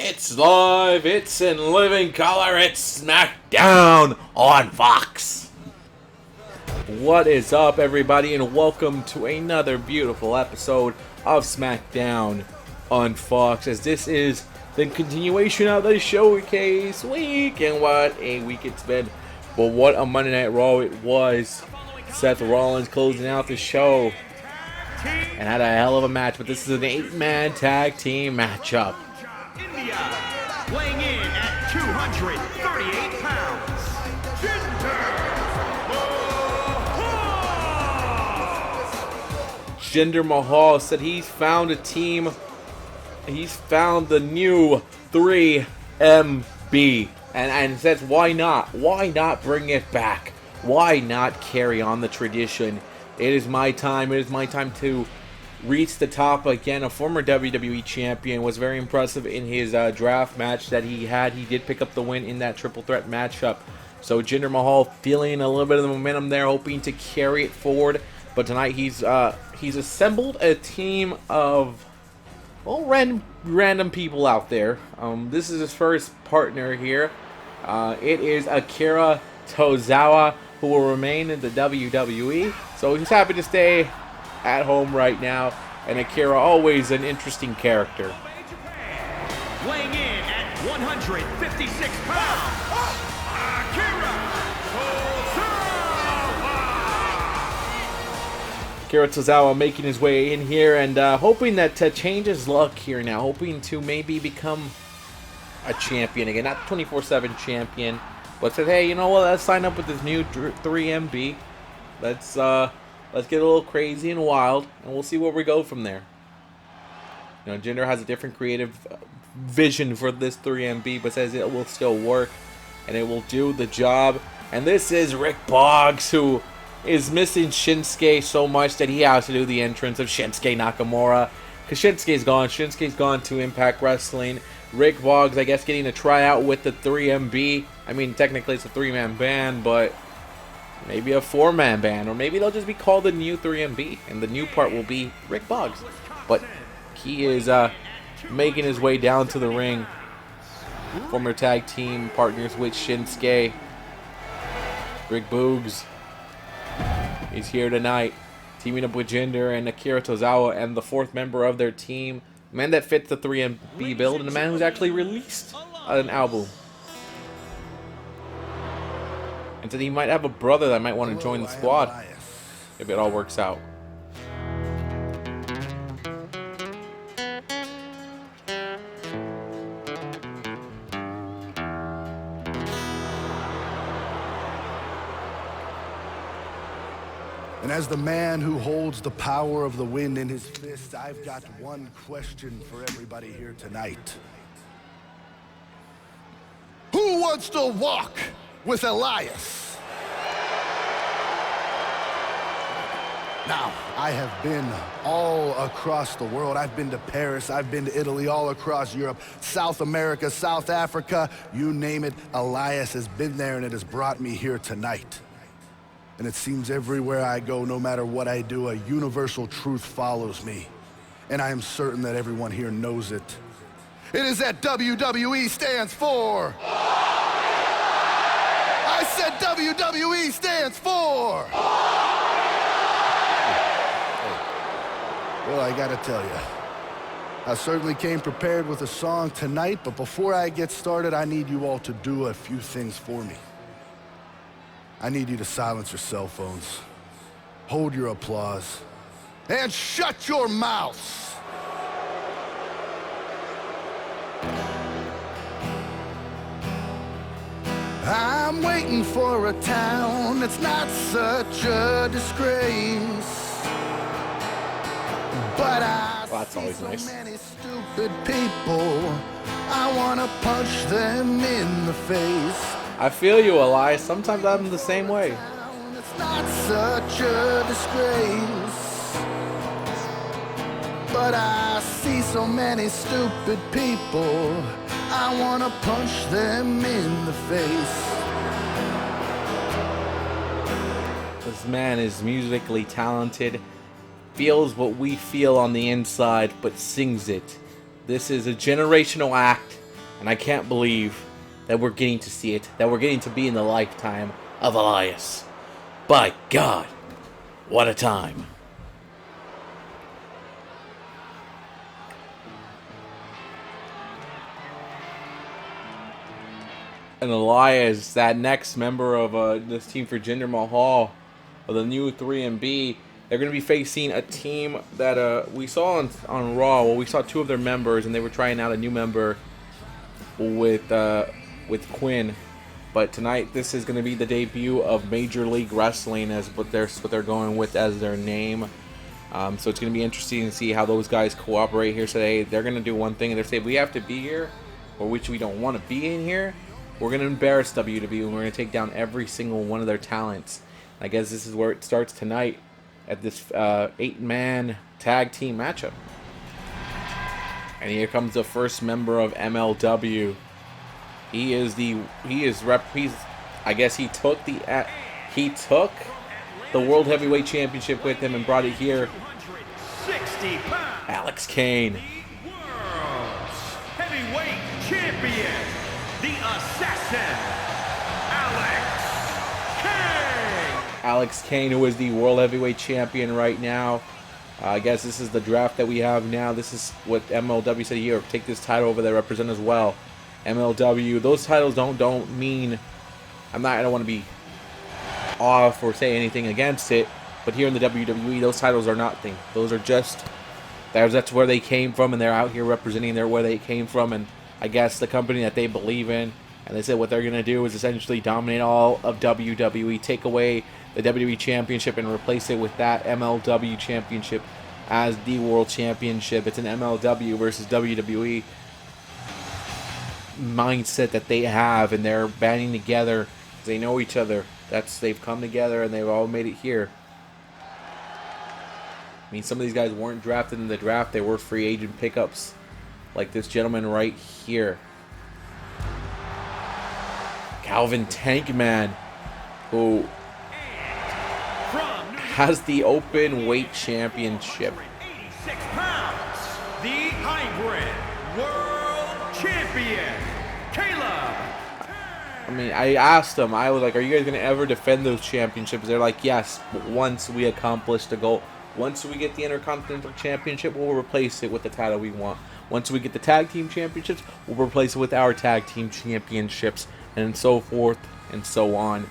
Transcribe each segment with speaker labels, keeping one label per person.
Speaker 1: It's live, it's in living color, it's Smackdown on Fox. What is up, everybody, and welcome to another beautiful episode of Smackdown on Fox, as this is the continuation of the Showcase week, and what a week it's been. But what a Monday Night Raw it was. Seth Rollins closing out the show and had a hell of a match, but this is an 8-man tag team matchup.
Speaker 2: India, weighing in at 238 pounds,
Speaker 1: Jinder Mahal said he's found a team. He's found the new 3MB. And says, why not? Why not bring it back? Why not carry on the tradition? It is my time. It is my time to reach the top again. A former WWE champion, was very impressive in his draft match that he had. He did pick up the win in that triple threat matchup. So Jinder Mahal feeling a little bit of the momentum there, hoping to carry it forward. But tonight he's assembled a team of random people out there. This is his first partner here. It is Akira Tozawa, who will remain in the WWE. So he's happy to stay at home right now. And Akira, always an interesting character.
Speaker 2: weighing in at 156 pounds,
Speaker 1: Akira Tozawa making his way in here and hoping that to change his luck here now. Hoping to maybe become a champion again. Not 24/7 champion. But said, hey, you know what? Let's sign up with this new 3MB. Let's get a little crazy and wild, and we'll see where we go from there. You know, Jinder has a different creative vision for this 3MB, but says it will still work, and it will do the job. And this is Rick Boggs, who is missing Shinsuke so much that he has to do the entrance of Shinsuke Nakamura. Because Shinsuke's gone. Shinsuke's gone to Impact Wrestling. Rick Boggs, I guess, getting a tryout with the 3MB. I mean, technically it's a 3-man band, but maybe a 4-man band. Or maybe they'll just be called the new 3MB. And the new part will be Rick Boggs. But he is making his way down to the ring. Former tag team partners with Shinsuke. Rick Boogs. He's here tonight, teaming up with Jinder and Akira Tozawa and the 4th member of their team. A man that fits the 3MB build, and a man who's actually released an album. And said he might have a brother that might want to join the squad if it all works out.
Speaker 3: And as the man who holds the power of the wind in his fist, I've got one question for everybody here tonight. Who wants to walk with Elias? Now, I have been all across the world. I've been to Paris, I've been to Italy, all across Europe, South America, South Africa, you name it. Elias has been there, and it has brought me here tonight. And it seems everywhere I go, no matter what I do, a universal truth follows me. And I am certain that everyone here knows it. It is that WWE stands for. I said WWE stands for. Well, I gotta tell you, I certainly came prepared with a song tonight, but before I get started, I need you all to do a few things for me. I need you to silence your cell phones, hold your applause, and shut your mouths. I'm waiting for a town that's not such a disgrace. But I see so many stupid people, I wanna punch them in the face.
Speaker 1: I feel you, Elias. Sometimes I'm the same way.
Speaker 3: It's not such a disgrace, but I see so many stupid people, I wanna punch them in the face.
Speaker 1: This man is musically talented, feels what we feel on the inside, but sings it. This is a generational act And I can't believe that we're getting to see it, that we're getting to be in the lifetime of Elias. By God, what a time. And Elias, that next member of this team for Jinder Mahal, of the new 3MB, they're going to be facing a team that we saw on Raw. Well, we saw two of their members, and they were trying out a new member with Quinn. But tonight, this is going to be the debut of Major League Wrestling, as what they're going with as their name. So it's going to be interesting to see how those guys cooperate here today. They're going to do one thing, and they say we have to be here, or which we don't want to be in here. We're going to embarrass WWE, and we're going to take down every single one of their talents. I guess this is where it starts tonight at this 8-man tag team matchup. And here comes the first member of MLW. I guess he took the World Heavyweight Championship with him and brought it here. Alex Kane.
Speaker 2: World's Heavyweight Champion, the Assassin,
Speaker 1: Alex Kane, who is the World Heavyweight Champion right now. I guess this is the draft that we have now. This is what MLW said here. Take this title over there, represent as well. MLW, those titles don't mean... I don't want to be off or say anything against it, but here in the WWE, those titles are nothing. Those are just... That's where they came from, and they're out here representing where they came from, and I guess the company that they believe in. And they said what they're going to do is essentially dominate all of WWE, take away the WWE Championship and replace it with that MLW Championship as the World Championship. It's an MLW versus WWE mindset that they have, and they're banding together. They know each other. They've come together, and they've all made it here. I mean, some of these guys weren't drafted in the draft. They were free agent pickups, like this gentleman right here. Calvin Tankman, who has the open weight championship.
Speaker 2: 86 pounds, the hybrid world champion, Caleb.
Speaker 1: I mean, I asked them, I was like, are you guys going to ever defend those championships? They're like, yes, but once we accomplish the goal. Once we get the Intercontinental Championship, we'll replace it with the title we want. Once we get the Tag Team Championships, we'll replace it with our Tag Team Championships, and so forth and so on.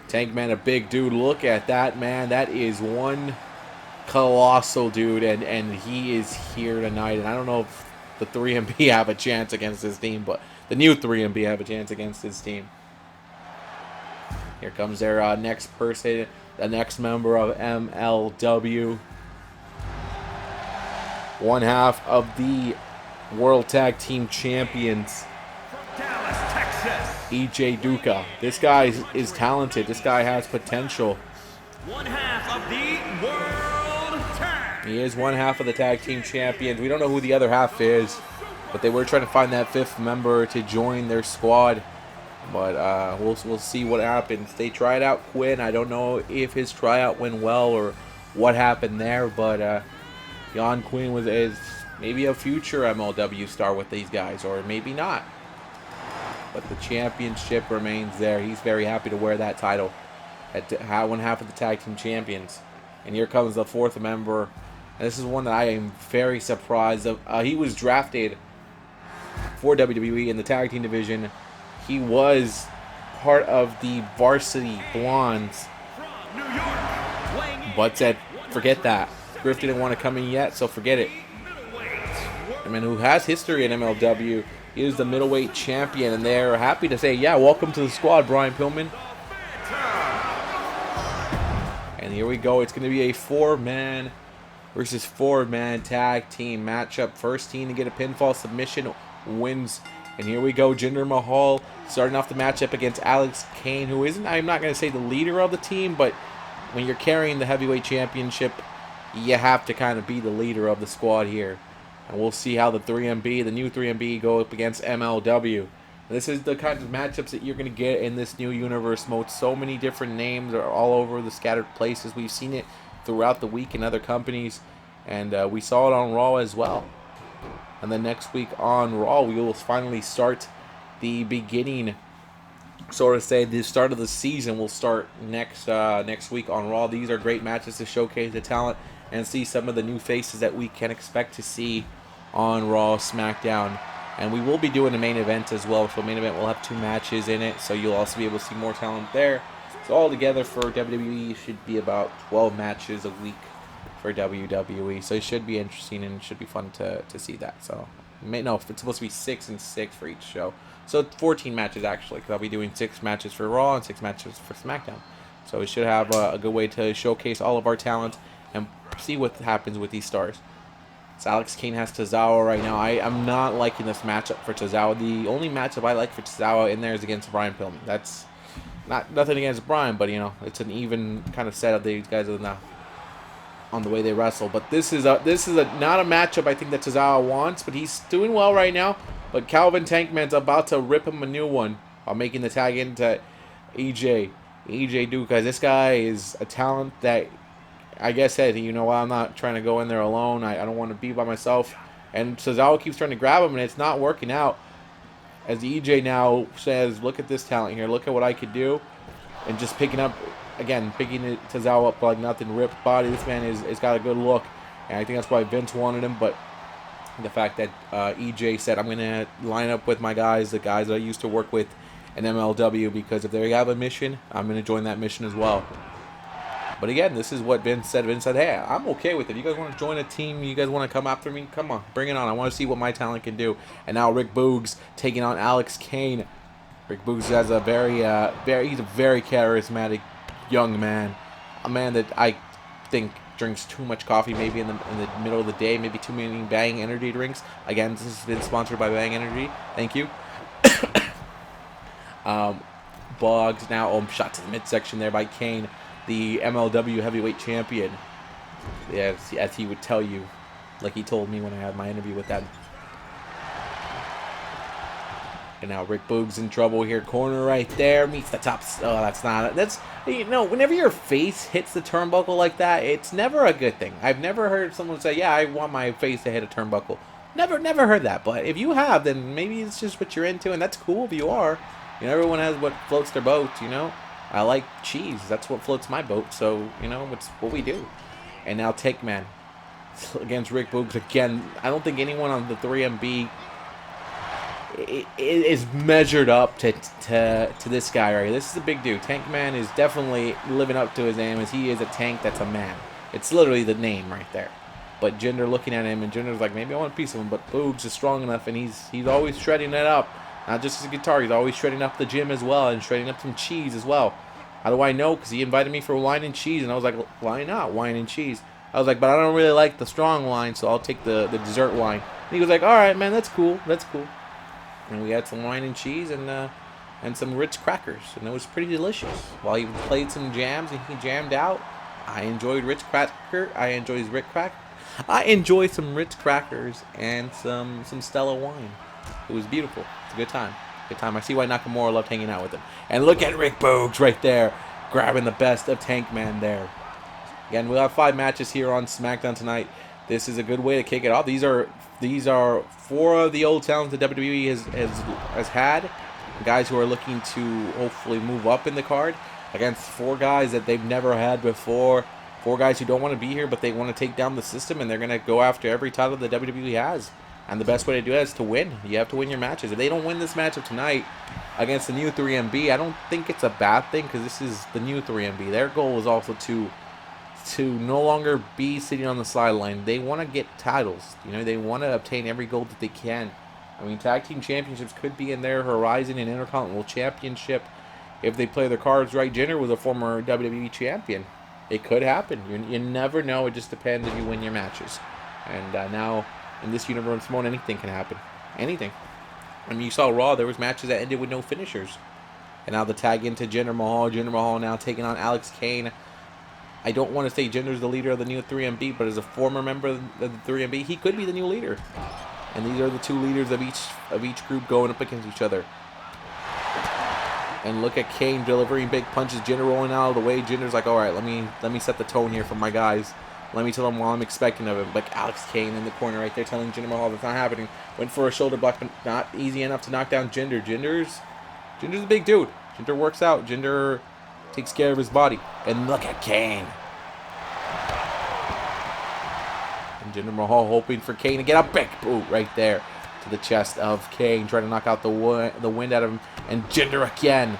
Speaker 1: Tankman, a big dude. Look at that, man. That is one colossal dude, and he is here tonight. And I don't know if the 3MB have a chance against this team, but the new 3MB have a chance against this team. Here comes their next person, the next member of MLW. One half of the World Tag Team Champions,
Speaker 2: Dallas, Texas.
Speaker 1: EJ Duca. This guy is talented. This guy has potential.
Speaker 2: One half of the World Tag.
Speaker 1: He is one half of the Tag Team Champions. We don't know who the other half is, but they were trying to find that fifth member to join their squad. But we'll see what happens. They tried out Quinn. I don't know if his tryout went well or what happened there, but Jan Quinn is maybe a future MLW star with these guys, or maybe not. But the championship remains there. He's very happy to wear that title at one half of the Tag Team Champions. And here comes the fourth member. And this is one that I am very surprised of. He was drafted for WWE in the Tag Team division. He was part of the Varsity Blondes, but said, forget that. Griff didn't want to come in yet, so forget it. I mean, who has history in MLW. He is the middleweight champion, and they're happy to say, yeah, welcome to the squad, Brian Pillman. And here we go. It's going to be a 4-man versus 4-man tag team matchup. First team to get a pinfall submission wins. And here we go, Jinder Mahal starting off the matchup against Alex Kane, who isn't, I'm not going to say the leader of the team, but when you're carrying the heavyweight championship, you have to kind of be the leader of the squad here. And we'll see how the 3MB, the new 3MB, go up against MLW. This is the kind of matchups that you're going to get in this new universe mode. So many different names are all over the scattered places. We've seen it throughout the week in other companies, and we saw it on Raw as well. And then next week on Raw, we will finally start the beginning, sort of say the start of the season will start next week on Raw. These are great matches to showcase the talent and see some of the new faces that we can expect to see on Raw, SmackDown. And we will be doing a main event as well. So main event will have 2 matches in it, so you'll also be able to see more talent there. So all together for WWE should be about 12 matches a week for WWE. So it should be interesting and it should be fun to see that. So no, it's supposed to be 6 and 6 for each show. So 14 matches actually, because I'll be doing 6 matches for Raw and 6 matches for SmackDown. So we should have a good way to showcase all of our talent and see what happens with these stars. So Alex Kane has Tozawa right now. I'm not liking this matchup for Tozawa. The only matchup I like for Tozawa in there is against Brian Pillman. That's nothing against Brian, but it's an even kind of set of these guys on the way they wrestle. But this is not a matchup I think that Tozawa wants, but he's doing well right now. But Calvin Tankman's about to rip him a new one while making the tag into EJ Duke. Guys, this guy is a talent that I guess said, I'm not trying to go in there alone. I don't want to be by myself. And Tozawa keeps trying to grab him, and it's not working out. As EJ now says, look at this talent here. Look at what I could do. And just picking Tozawa up like nothing. Ripped body. This man is got a good look. And I think that's why Vince wanted him. But the fact that EJ said, I'm going to line up with my guys, the guys that I used to work with in MLW, because if they have a mission, I'm going to join that mission as well. But again, this is what Vince said. Vince said, hey, I'm okay with it. You guys want to join a team? You guys want to come after me? Come on, bring it on. I want to see what my talent can do. And now Rick Boogs taking on Alex Kane. Rick Boogs has he's a very charismatic young man. A man that I think drinks too much coffee maybe in the middle of the day. Maybe too many Bang Energy drinks. Again, this has been sponsored by Bang Energy. Thank you. Boggs now, shot to the midsection there by Kane. The MLW heavyweight champion, as he would tell you, like he told me when I had my interview with them. And now Rick Boogs in trouble here, corner right there, meets the top. Whenever your face hits the turnbuckle like that, it's never a good thing. I've never heard someone say, yeah, I want my face to hit a turnbuckle. Never heard that. But if you have, then maybe it's just what you're into, and that's cool if you are. Everyone has what floats their boat, I like cheese. That's what floats my boat. So, it's what we do. And now Tankman against Rick Boogs again. I don't think anyone on the 3MB is measured up to this guy right here. This is a big dude. Tankman is definitely living up to his name, as he is a tank that's a man. It's literally the name right there. But Jinder looking at him, and Jinder's like, maybe I want a piece of him. But Boogs is strong enough, and he's always shredding it up. Not just his guitar, he's always shredding up the gym as well, and shredding up some cheese as well. How do I know? Because he invited me for wine and cheese, and I was like, why not wine and cheese? I was like, but I don't really like the strong wine, so I'll take the dessert wine. And he was like, all right, man, that's cool. And we had some wine and cheese and some Ritz crackers, and it was pretty delicious. While he played some jams and he jammed out, I enjoyed Ritz cracker. I enjoyed some Ritz crackers and some Stella wine. It was beautiful. It's a good time. I see why Nakamura loved hanging out with him. And look at Rick Boogs right there, grabbing the best of Tankman there. Again, we'll have 5 matches here on SmackDown tonight. This is a good way to kick it off. These are 4 of the old talents that WWE has had. Guys who are looking to hopefully move up in the card against 4 guys that they've never had before. 4 guys who don't want to be here, but they want to take down the system, and they're going to go after every title that WWE has. And the best way to do that is to win. You have to win your matches. If they don't win this matchup tonight against the new 3MB, I don't think it's a bad thing, because this is the new 3MB. Their goal is also to no longer be sitting on the sideline. They want to get titles. They want to obtain every gold that they can. I mean, tag team championships could be in their horizon, and Intercontinental Championship if they play their cards right. Jinder was a former WWE champion. It could happen. You never know. It just depends if you win your matches. And now, in this universe mode, anything can happen. Anything. I mean, you saw Raw, there was matches that ended with no finishers. And now the tag into Jinder Mahal. Jinder Mahal now taking on Alex Kane. I don't want to say Jinder's the leader of the new 3MB, but as a former member of the 3MB, he could be the new leader. And these are the 2 leaders of each group going up against each other. And look at Kane delivering big punches. Jinder rolling out of the way. Jinder's like, all right, let me set the tone here for my guys. Let me tell him what I'm expecting of him. Like Alex Kane in the corner right there telling Jinder Mahal that's not happening. Went for a shoulder block, but not easy enough to knock down Jinder. Jinder's a big dude. Jinder works out. Jinder takes care of his body. And look at Kane. And Jinder Mahal hoping for Kane to get a big boot right there to the chest of Kane. Trying to knock out the wind out of him. And Jinder again.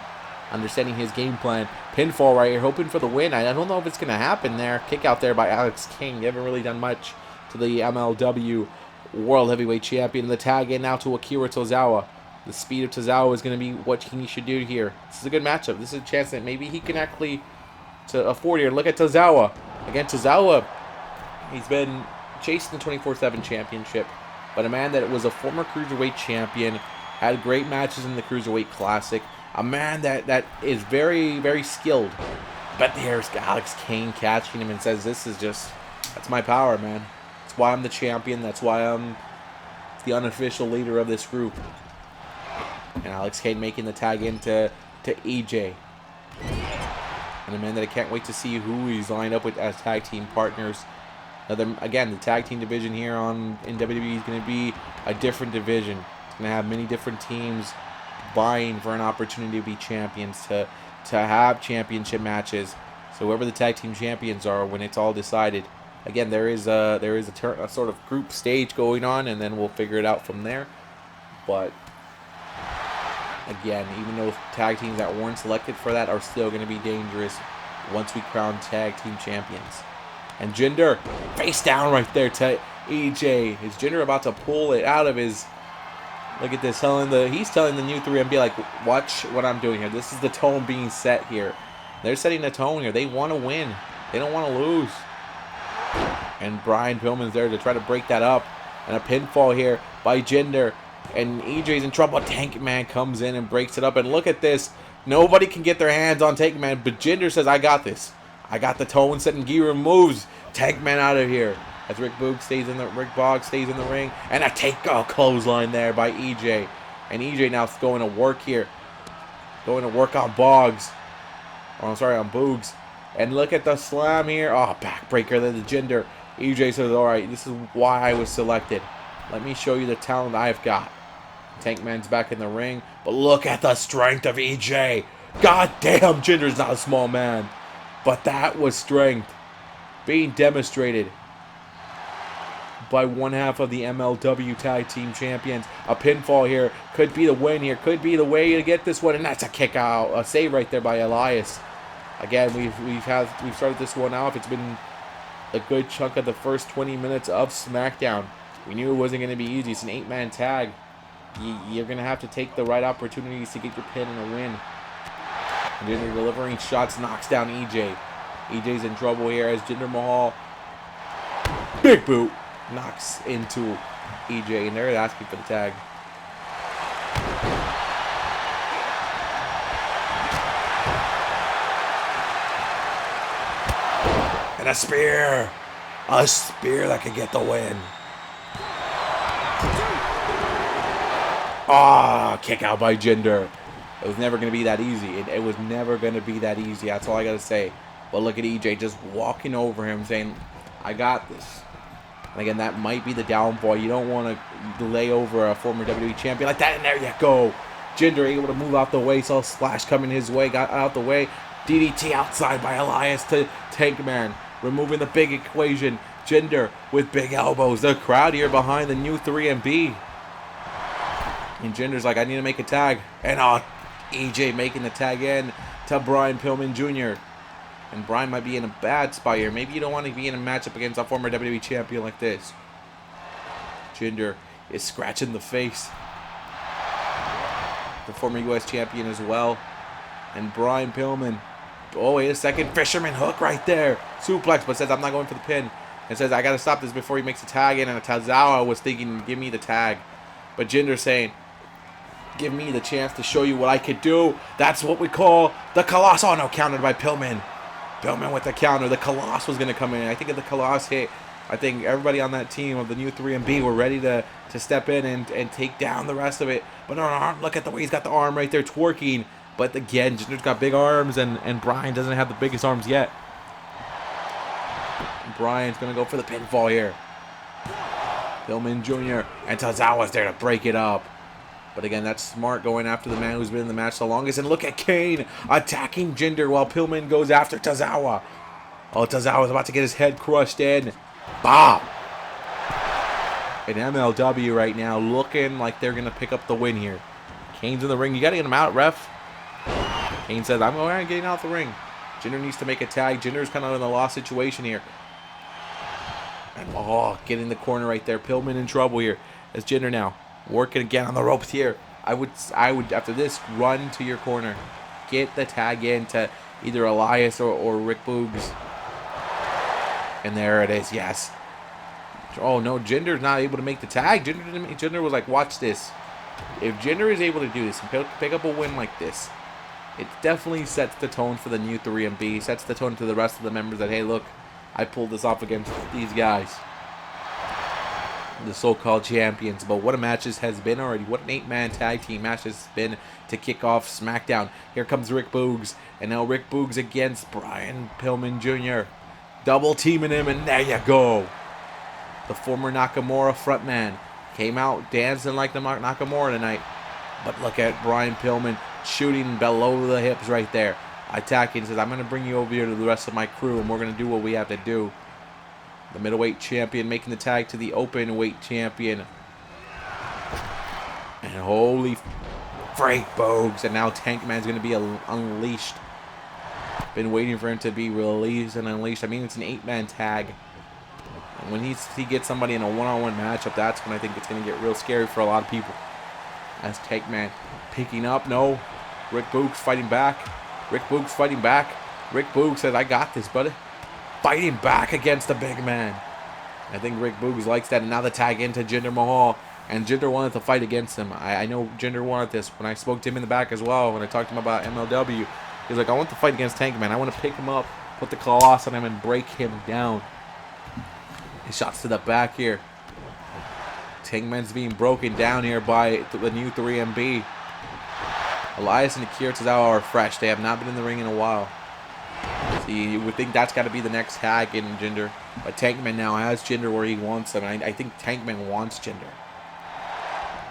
Speaker 1: Understanding his game plan. Pinfall right here. Hoping for the win. I don't know if it's going to happen there. Kick out there by Alex Kane. They haven't really done much to the MLW World Heavyweight Champion. The tag in now to Akira Tozawa. The speed of Tozawa is going to be what he should do here. This is a good matchup. This is a chance that maybe he can actually afford here. Look at Tozawa. Again, Tozawa, he's been chasing the 24/7 championship. But a man that was a former Cruiserweight champion. Had great matches in the Cruiserweight Classic. A man that is very, very skilled. But there's Alex Kane catching him and says, that's my power, man. That's why I'm the champion. That's why I'm the unofficial leader of this group. And Alex Kane making the tag into EJ. And a man that I can't wait to see who he's lined up with as tag team partners. Again, the tag team division here in WWE is going to be a different division. It's going to have many different teams vying for an opportunity to be champions, to have championship matches. So whoever the tag team champions are, when it's all decided, again, there is a sort of group stage going on, and then we'll figure it out from there. But again, even though tag teams that weren't selected for that are still going to be dangerous once we crown tag team champions. And Jinder face down right there to EJ. Is Jinder about to pull it out of his? Look at this, he's telling the new 3MB, like, watch what I'm doing here. This is the tone being set here. They're setting the tone here. They want to win. They don't want to lose. And Brian Pillman's there to try to break that up. And a pinfall here by Jinder. And EJ's in trouble. Tank Man comes in and breaks it up. And look at this. Nobody can get their hands on Tank Man, but Jinder says, I got this. I got the tone set, and Gear moves Tank Man out of here. As Rick Boggs stays in the ring, and a clothesline there by EJ. And EJ now going to work here. Going to work on Boggs. Oh, I'm sorry, on Boogs. And look at the slam here. Oh, backbreaker there to Jinder. EJ says, alright, this is why I was selected. Let me show you the talent I've got. Tank Man's back in the ring. But look at the strength of EJ. God damn, Jinder's not a small man. But that was strength being demonstrated by one half of the MLW Tag Team Champions. A pinfall here. Could be the win here. Could be the way to get this one. And that's a kick out. A save right there by Elias. Again, we've started this one off. It's been a good chunk of the first 20 minutes of SmackDown. We knew it wasn't going to be easy. It's an 8-man tag. You're going to have to take the right opportunities to get your pin and a win. And Jinder delivering shots, knocks down EJ. EJ's in trouble here as Jinder Mahal, big boot, knocks into EJ, and they're asking for the tag. And a spear that could get the win. Ah, kick out by Jinder. It was never going to be that easy. It was never going to be that easy. That's all I got to say. But look at EJ just walking over him saying, I got this. And again, that might be the downfall. You don't want to lay over a former WWE champion like that. And there you go. Jinder able to move out the way. Saw Splash coming his way. Got out the way. DDT outside by Elias to Tank Man. Removing the big equation. Jinder with big elbows. The crowd here behind the new 3MB. And Jinder's like, I need to make a tag. And EJ making the tag in to Brian Pillman Jr. And Brian might be in a bad spot here. Maybe you don't want to be in a matchup against a former WWE champion like this. Jinder is scratching the face. The former U.S. champion as well. And Brian Pillman. Oh, wait a second. Fisherman hook right there. Suplex, but says, I'm not going for the pin. And says, I got to stop this before he makes a tag in. And Tozawa was thinking, give me the tag. But Jinder saying, give me the chance to show you what I could do. That's what we call the Colossus. Oh, no, countered by Pillman. Pillman with the counter. The Colossus was going to come in. I think if the Colossus hit, I think everybody on that team of the new 3MB were ready to step in and take down the rest of it. But no, look at the way he's got the arm right there twerking. But again, Jinder's got big arms, and Brian doesn't have the biggest arms yet. Bryan's going to go for the pinfall here. Pillman Jr. and Tozawa's there to break it up. But again, that's smart, going after the man who's been in the match the longest. And look at Kane attacking Jinder while Pillman goes after Tozawa. Oh, Tozawa's about to get his head crushed in. Bob! And MLW right now looking like they're going to pick up the win here. Kane's in the ring. You got to get him out, ref. Kane says, I'm going to get out the ring. Jinder needs to make a tag. Jinder's kind of in a lost situation here. And oh, get in the corner right there. Pillman in trouble here. As Jinder now working again on the ropes here. I would after this, run to your corner. Get the tag in to either Elias or Rick Boogs. And there it is, yes. Oh no, Jinder's not able to make the tag. Jinder was like, watch this. If Jinder is able to do this and pick up a win like this, it definitely sets the tone for the new 3MB. Sets the tone to the rest of the members that, hey, look, I pulled this off against these guys. The so-called champions. But what a match this has been already. What an 8-man tag team match this has been to kick off Smackdown. Here comes Rick Boogs. And now Rick Boogs against Brian Pillman Jr. Double teaming him, and there you go. The former Nakamura frontman came out dancing like the Nakamura tonight. But look at Brian Pillman shooting below the hips right there. Attacking, says, I'm going to bring you over here to the rest of my crew, and we're going to do what we have to do. The middleweight champion making the tag to the open weight champion. And holy Frank Boogs. And now Tank Man's going to be unleashed. Been waiting for him to be released and unleashed. I mean, it's an 8-man tag. And when he gets somebody in a one-on-one matchup, that's when I think it's going to get real scary for a lot of people. As Tank Man picking up. No. Rick Boogs fighting back. Rick Boogs fighting back. Rick Boogs says, I got this, buddy. Fighting back against the big man. I think Rick Boogs likes that. And now the tag into Jinder Mahal. And Jinder wanted to fight against him. I know Jinder wanted this. When I spoke to him in the back as well, when I talked to him about MLW, he's like, I want to fight against Tank Man. I want to pick him up, put the claws on him, and break him down. He shots to the back here. Tank Man's being broken down here by the new 3MB. Elias and Akira Tozawa are fresh. They have not been in the ring in a while. So you would think that's got to be the next tag in Jinder. But Tankman now has Jinder where he wants him. And I think Tankman wants Jinder.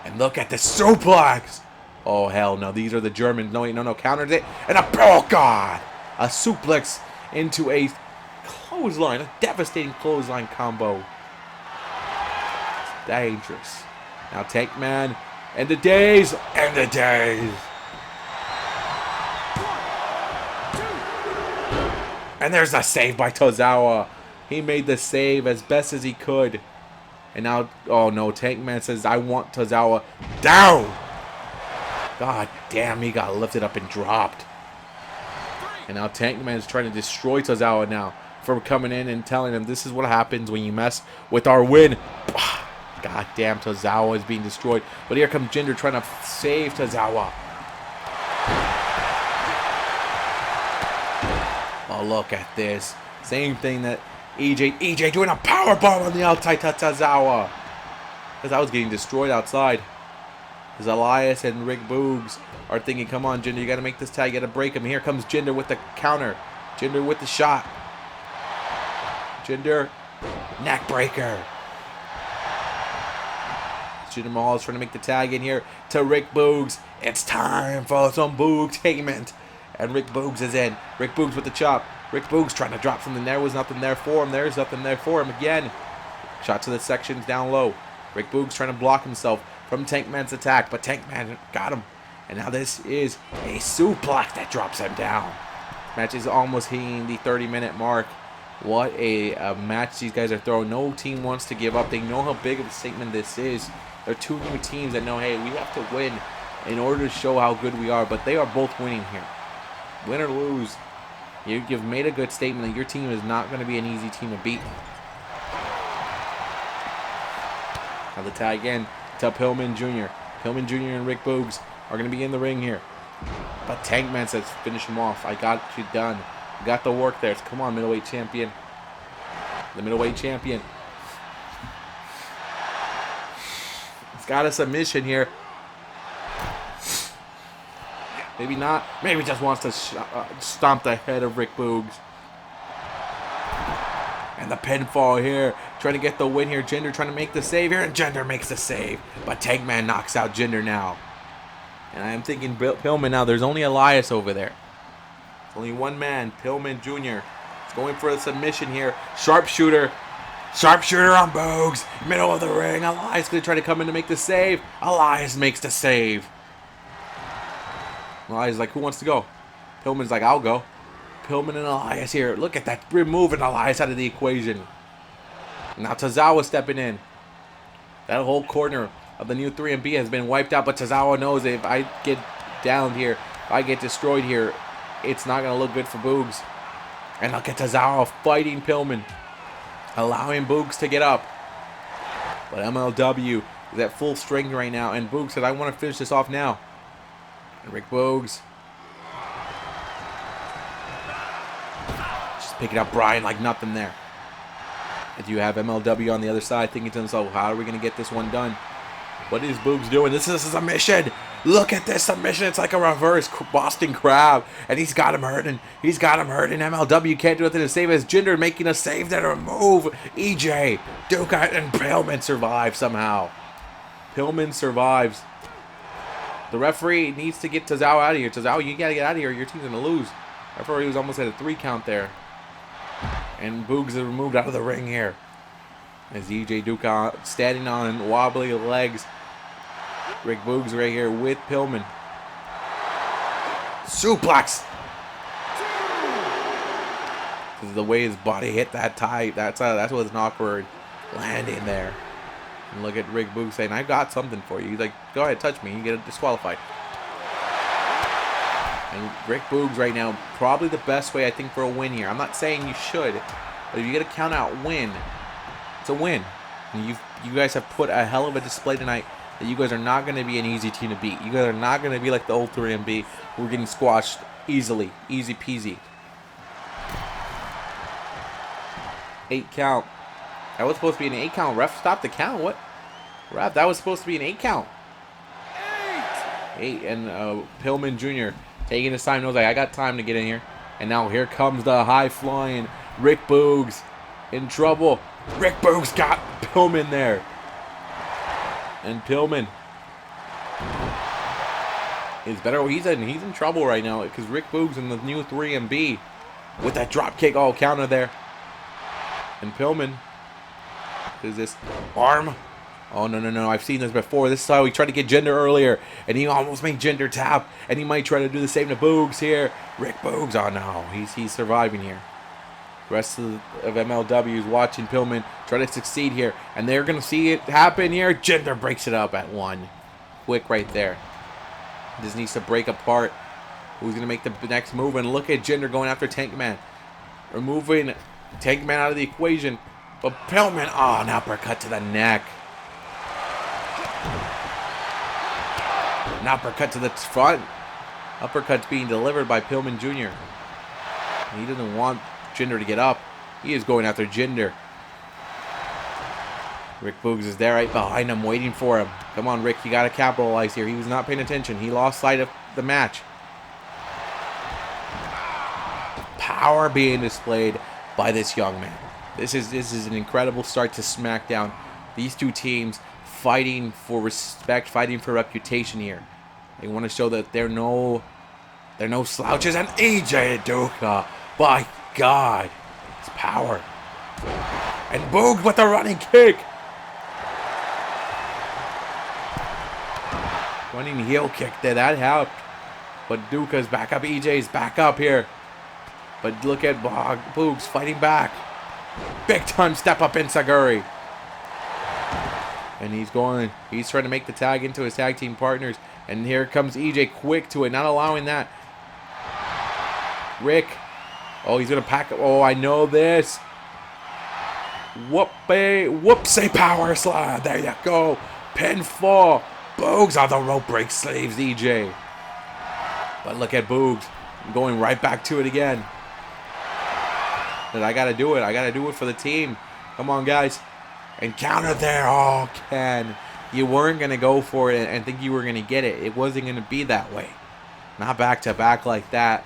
Speaker 1: And look at the suplex. Oh, hell no. These are the Germans. No. Counters it. And oh, God. A suplex into a clothesline. A devastating clothesline combo. It's dangerous. Now Tankman. And the days. And there's a save by Tozawa. He made the save as best as he could. And now, oh no, Tankman says, I want Tozawa down. God damn, he got lifted up and dropped. And now Tankman is trying to destroy Tozawa now for coming in and telling him this is what happens when you mess with our win. God damn, Tozawa is being destroyed. But here comes Jinder trying to save Tozawa. Oh, look at this. Same thing that EJ doing a powerbomb on the outside to Tozawa. Tozawa's getting destroyed outside. As Elias and Rick Boogs are thinking, come on, Jinder, you got to make this tag. You got to break him. Here comes Jinder with the counter. Jinder with the shot. Jinder, neck breaker. Jinder Mahal is trying to make the tag in here to Rick Boogs. It's time for some Boogtainment. And Rick Boogs is in. Rick Boogs with the chop. Rick Boogs trying to drop something. There was nothing there for him. There's nothing there for him again. Shot to the sections down low. Rick Boogs trying to block himself from Tankman's attack. But Tankman got him. And now this is a suplex that drops him down. Match is almost hitting the 30-minute mark. What a match these guys are throwing. No team wants to give up. They know how big of a statement this is. They're two new teams that know, hey, we have to win in order to show how good we are. But they are both winning here. Win or lose, you've made a good statement that your team is not going to be an easy team to beat. Now the tag in to Pillman Jr. Pillman Jr. and Rick Boogs are going to be in the ring here. But Tankman says, finish him off. I got you done. Got the work there. Come on, middleweight champion. The middleweight champion. He's got a submission here. Maybe not. Maybe just wants to stomp the head of Rick Boogs. And the pinfall here. Trying to get the win here. Jinder trying to make the save here. And Jinder makes the save. But Tankman knocks out Jinder now. And I am thinking Pillman now. There's only Elias over there. There's only one man. Pillman Jr. He's going for a submission here. Sharpshooter. Sharpshooter on Boogs. Middle of the ring. Elias going to try to come in to make the save. Elias makes the save. Elias is like, who wants to go? Pillman's like, I'll go. Pillman and Elias here. Look at that. Removing Elias out of the equation. Now Tozawa stepping in. That whole corner of the new 3MB has been wiped out. But Tozawa knows that if I get downed here, if I get destroyed here, it's not going to look good for Boogs. And look at Tozawa fighting Pillman. Allowing Boogs to get up. But MLW is at full strength right now. And Boogs said, I want to finish this off now. And Rick Boogs. Just picking up Brian like nothing there. And you have MLW on the other side thinking to himself, how are we going to get this one done? What is Boogs doing? This is a submission. Look at this submission. It's like a reverse Boston Crab. And he's got him hurting. He's got him hurting. MLW can't do anything to save as Jinder making a save that remove EJ. Duke and Pillman survive somehow. Pillman survives. The referee needs to get Tozawa out of here. Tozawa, you got to get out of here. Your team's going to lose. The referee was almost at a 3 count there. And Boogs is removed out of the ring here. As EJ Duke standing on wobbly legs. Rick Boogs right here with Pillman. Suplex. This is the way his body hit that tie. That's what an awkward landing there. And look at Rick Boogs saying, I got something for you. He's like, go ahead, touch me. You get disqualified. And Rick Boogs right now, probably the best way, I think, for a win here. I'm not saying you should, but if you get a count out win, it's a win. And you guys have put a hell of a display tonight that you guys are not going to be an easy team to beat. You guys are not going to be like the old 3MB who are getting squashed easily. Easy peasy. 8 count. That was supposed to be an 8 count. Ref, stop the count. What? Ref, that was supposed to be an 8 count. 8. And Pillman Jr. taking his time. Knows like, I got time to get in here. And now here comes the high-flying Rick Boogs in trouble. Rick Boogs got Pillman there. And Pillman is better. He's in trouble right now because Rick Boogs in the new 3MB with that drop kick all counter there. And Pillman is this arm. Oh, no. I've seen this before. This is how he tried to get Jinder earlier. And he almost made Jinder tap. And he might try to do the same to Boogs here. Rick Boogs. Oh, no. He's surviving here. The rest of MLW is watching Pillman try to succeed here. And they're going to see it happen here. Jinder breaks it up at 1. Quick right there. This needs to break apart. Who's going to make the next move? And look at Jinder going after Tankman. Removing Tankman out of the equation. But Pillman, oh, an uppercut to the neck. An uppercut to the front. Uppercut's being delivered by Pillman Jr. He doesn't want Jinder to get up. He is going after Jinder. Rick Boogs is there right behind him, waiting for him. Come on, Rick, you got to capitalize here. He was not paying attention. He lost sight of the match. Power being displayed by this young man. This is an incredible start to Smackdown. These two teams fighting for respect, fighting for reputation here. They want to show that they're no slouches. And EJ Duca, by God, it's power. And Boogs with a running kick. Running heel kick there, that helped. But Duca's back up. EJ's back up here. But look at Boogs fighting back. Big time step up in Saguri. And he's trying to make the tag into his tag team partners. And here comes EJ quick to it, not allowing that. Rick. Oh, he's going to pack up. Oh, I know this. Whoopsie power slam. There you go. Pinfall. Boogs on the rope break saves EJ. But look at Boogs going right back to it again. But I got to do it. I got to do it for the team. Come on, guys. And counter there. Oh, Ken. You weren't going to go for it and think you were going to get it. It wasn't going to be that way. Not back to back like that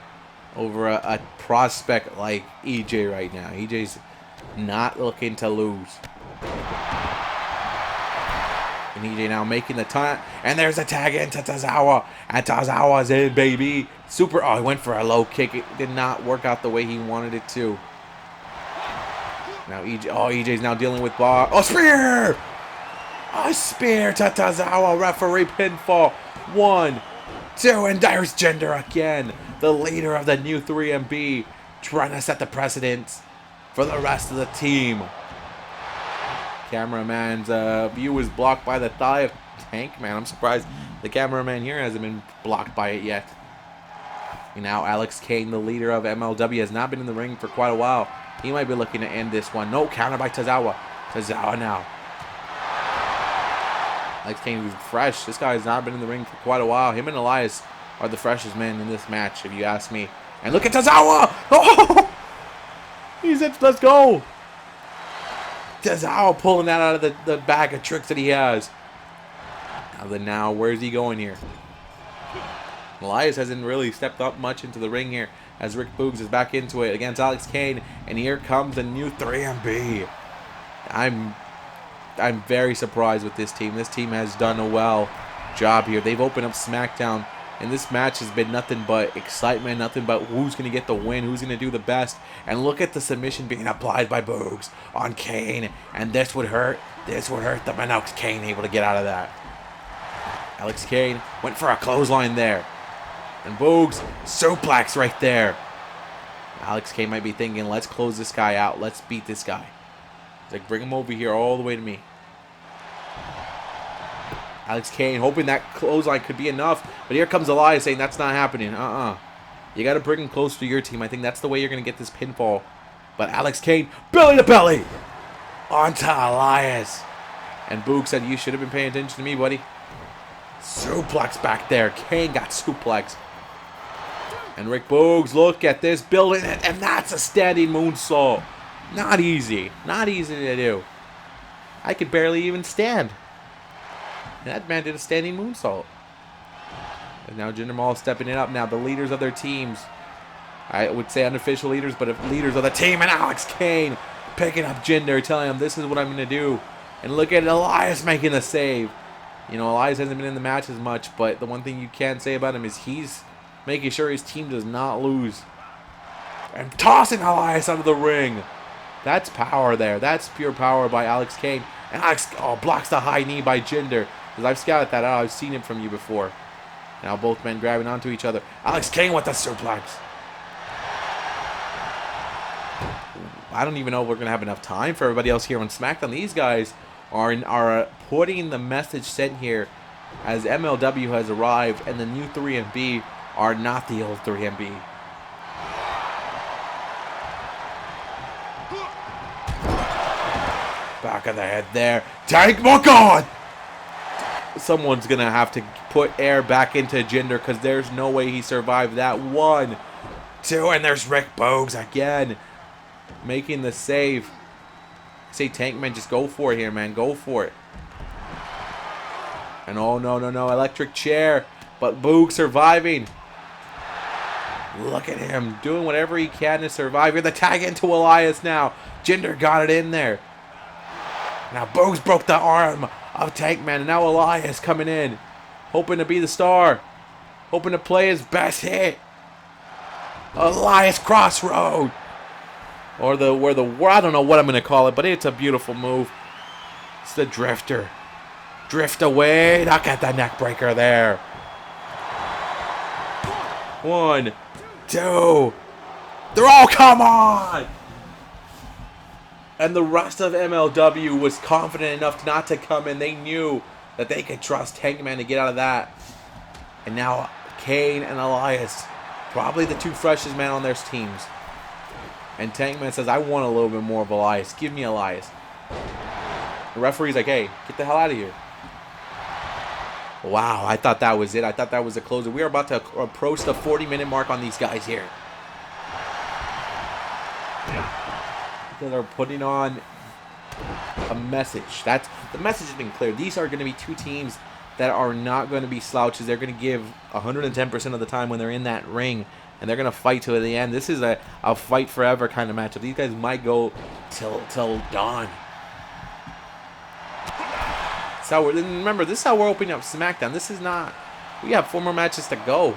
Speaker 1: over a prospect like EJ right now. EJ's not looking to lose. And EJ now making the time, and there's a tag into Tozawa, and Tozawa's in, baby. Super, oh, he went for a low kick. It did not work out the way he wanted it to. Now EJ's now dealing with Bob. Oh, spear! A spear to Tozawa, referee pinfall. 1, 2, and there's Jinder again. The leader of the new 3MB, trying to set the precedent for the rest of the team. Cameraman's view was blocked by the thigh of Tank Man. I'm surprised the cameraman here hasn't been blocked by it yet. And now Alex Kane, the leader of MLW, has not been in the ring for quite a while. He might be looking to end this one. No, counter by Tozawa. Tozawa now. Alex Kane is fresh. This guy has not been in the ring for quite a while. Him and Elias are the freshest men in this match, if you ask me. And look at Tozawa! Oh! He said, let's go! Tozawa pulling that out of the bag of tricks that he has. Now, where's he going here? Elias hasn't really stepped up much into the ring here as Rick Boogs is back into it against Alex Kane. And here comes the new 3MB. I'm very surprised with this team. This team has done a well job here. They've opened up Smackdown. And this match has been nothing but excitement, nothing but who's going to get the win, who's going to do the best. And look at the submission being applied by Boogs on Kane. And this would hurt. This would hurt them. And now Kane able to get out of that. Alex Kane went for a clothesline there. And Boogs, suplex right there. Alex Kane might be thinking, let's close this guy out. Let's beat this guy. He's like, bring him over here all the way to me. Alex Kane hoping that clothesline could be enough. But here comes Elias saying that's not happening. You got to bring him close to your team. I think that's the way you're going to get this pinfall. But Alex Kane, belly to belly. Onto Elias. And Boog said, you should have been paying attention to me, buddy. Suplex back there. Kane got suplex. And Rick Boogs, look at this, building it. And that's a standing moonsault. Not easy. Not easy to do. I could barely even stand. And that man did a standing moonsault. And now Jinder Mahal stepping it up. Now the leaders of their teams. I would say unofficial leaders, but leaders of the team. And Alex Kane picking up Jinder, telling him this is what I'm going to do. And look at Elias making the save. You know, Elias hasn't been in the match as much, but the one thing you can say about him is he's making sure his team does not lose. And tossing Elias out of the ring. That's power there. That's pure power by Alex Kane. And Alex blocks the high knee by Jinder. Because I've scouted that out. I've seen it from you before. Now both men grabbing onto each other. Alex Kane with the suplex. I don't even know if we're going to have enough time for everybody else here on SmackDown. These guys are putting the message sent here as MLW has arrived and the new 3MB are not the old 3MB. Back of the head there. Tank, oh God! Someone's going to have to put air back into Jinder because there's no way he survived that. 1, 2, and there's Rick Boogs again. Making the save. I say Tankman, just go for it here, man. Go for it. And oh, no. Electric chair. But Boog surviving. Look at him doing whatever he can to survive. Here, the tag into Elias now. Jinder got it in there. Now Boogs broke the arm of Tankman. And now Elias coming in. Hoping to be the star. Hoping to play his best hit. Elias Crossroad. Or I don't know what I'm going to call it, but it's a beautiful move. It's the Drifter. Drift away. Look at the neck breaker there. 1, 2. They're all, come on! And the rest of MLW was confident enough not to come in. They knew that they could trust Tankman to get out of that. And now Kane and Elias, probably the two freshest men on their teams. And Tankman says, I want a little bit more of Elias. Give me Elias. The referee's like, hey, get the hell out of here. Wow, I thought that was it. I thought that was the closer. We are about to approach the 40-minute mark on these guys here. Because they're putting on a message. The message has been clear. These are going to be two teams that are not going to be slouches. They're going to give 110% of the time when they're in that ring. and they're going to fight to the end. This is a fight forever kind of matchup. These guys might go till dawn. So remember, this is how we're opening up SmackDown. This is not... We have 4 more matches to go.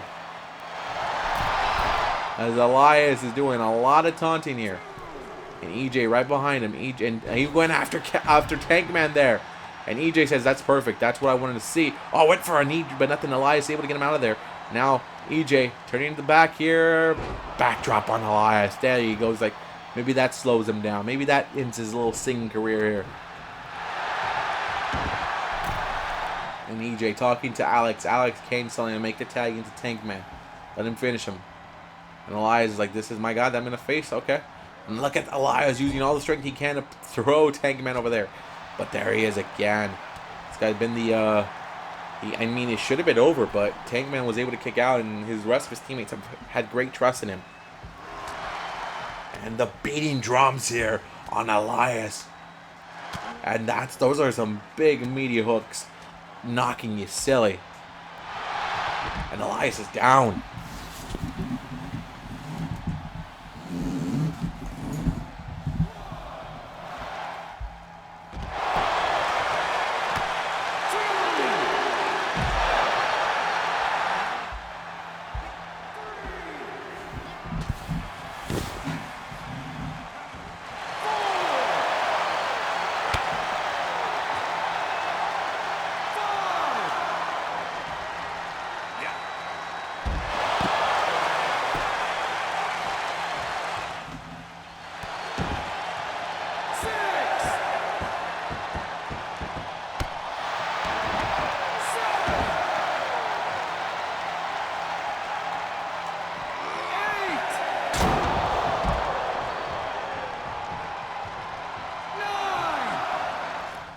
Speaker 1: As Elias is doing a lot of taunting here. And EJ right behind him. EJ, and he's going after Tankman there. And EJ says, that's perfect. That's what I wanted to see. Oh, went for a knee, but nothing. Elias able to get him out of there. Now, EJ turning to the back here. Backdrop on Elias. There he goes. Like, maybe that slows him down. Maybe that ends his little singing career here. And EJ talking to Alex. Alex Kane telling him to make the tag into Tankman. Let him finish him. And Elias is like, this is my guy that I'm going to face. Okay. And look at Elias using all the strength he can to throw Tankman over there. But there he is again. This guy's been the... I mean, it should have been over, but Tankman was able to kick out, and his rest of his teammates have had great trust in him. And the beating drums here on Elias. And those are some big meaty hooks. Knocking you silly. And Elias is down.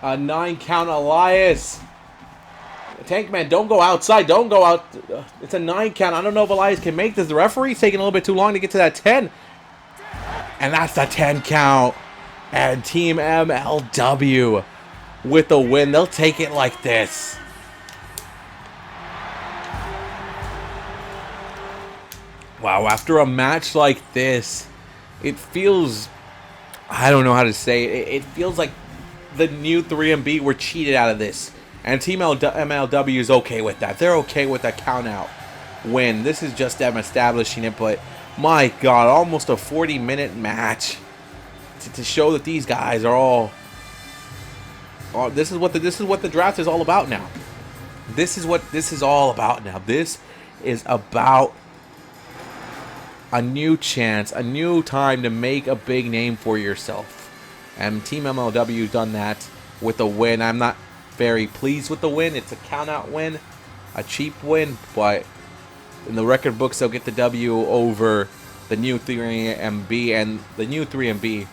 Speaker 1: A 9 count, Elias. Tankman, don't go outside. Don't go out. It's a 9 count. I don't know if Elias can make this. The referee's taking a little bit too long to get to that 10. And that's the 10 count. And Team MLW with the win. They'll take it like this. Wow, after a match like this, it feels... I don't know how to say it. It feels like the new 3MB were cheated out of this. And Team MLW is okay with that. They're okay with a count-out win. This is just them establishing it, but my God, almost a 40-minute match to show that these guys are all... this is what the draft is all about now. This is what this is all about now. This is about a new chance, a new time to make a big name for yourself. And Team MLW done that with a win. I'm not very pleased with the win. It's a count-out win, a cheap win, but in the record books, they'll get the W over the new 3MB. And the new 3MB,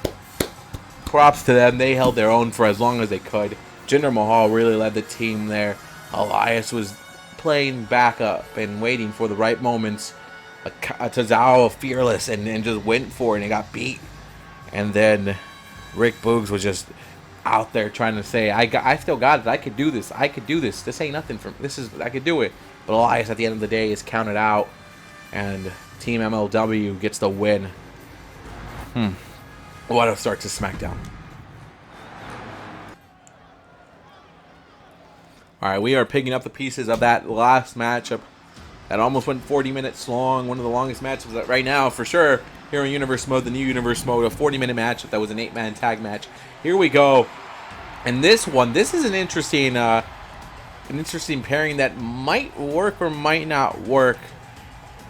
Speaker 1: props to them. They held their own for as long as they could. Jinder Mahal really led the team there. Elias was playing backup and waiting for the right moments. Tozawa fearless and just went for it and got beat. And then Rick Boogs was just out there trying to say, I still got it. I could do this. I could do this. This ain't nothing for me. I could do it. But Elias at the end of the day is counted out, and Team MLW gets the win. What a start to SmackDown. All right, we are picking up the pieces of that last matchup that almost went 40 minutes long. One of the longest matches right now, for sure. Here in Universe Mode, the new Universe Mode, a 40-minute match. That was an 8-man tag match. Here we go. And this is an interesting pairing that might work or might not work.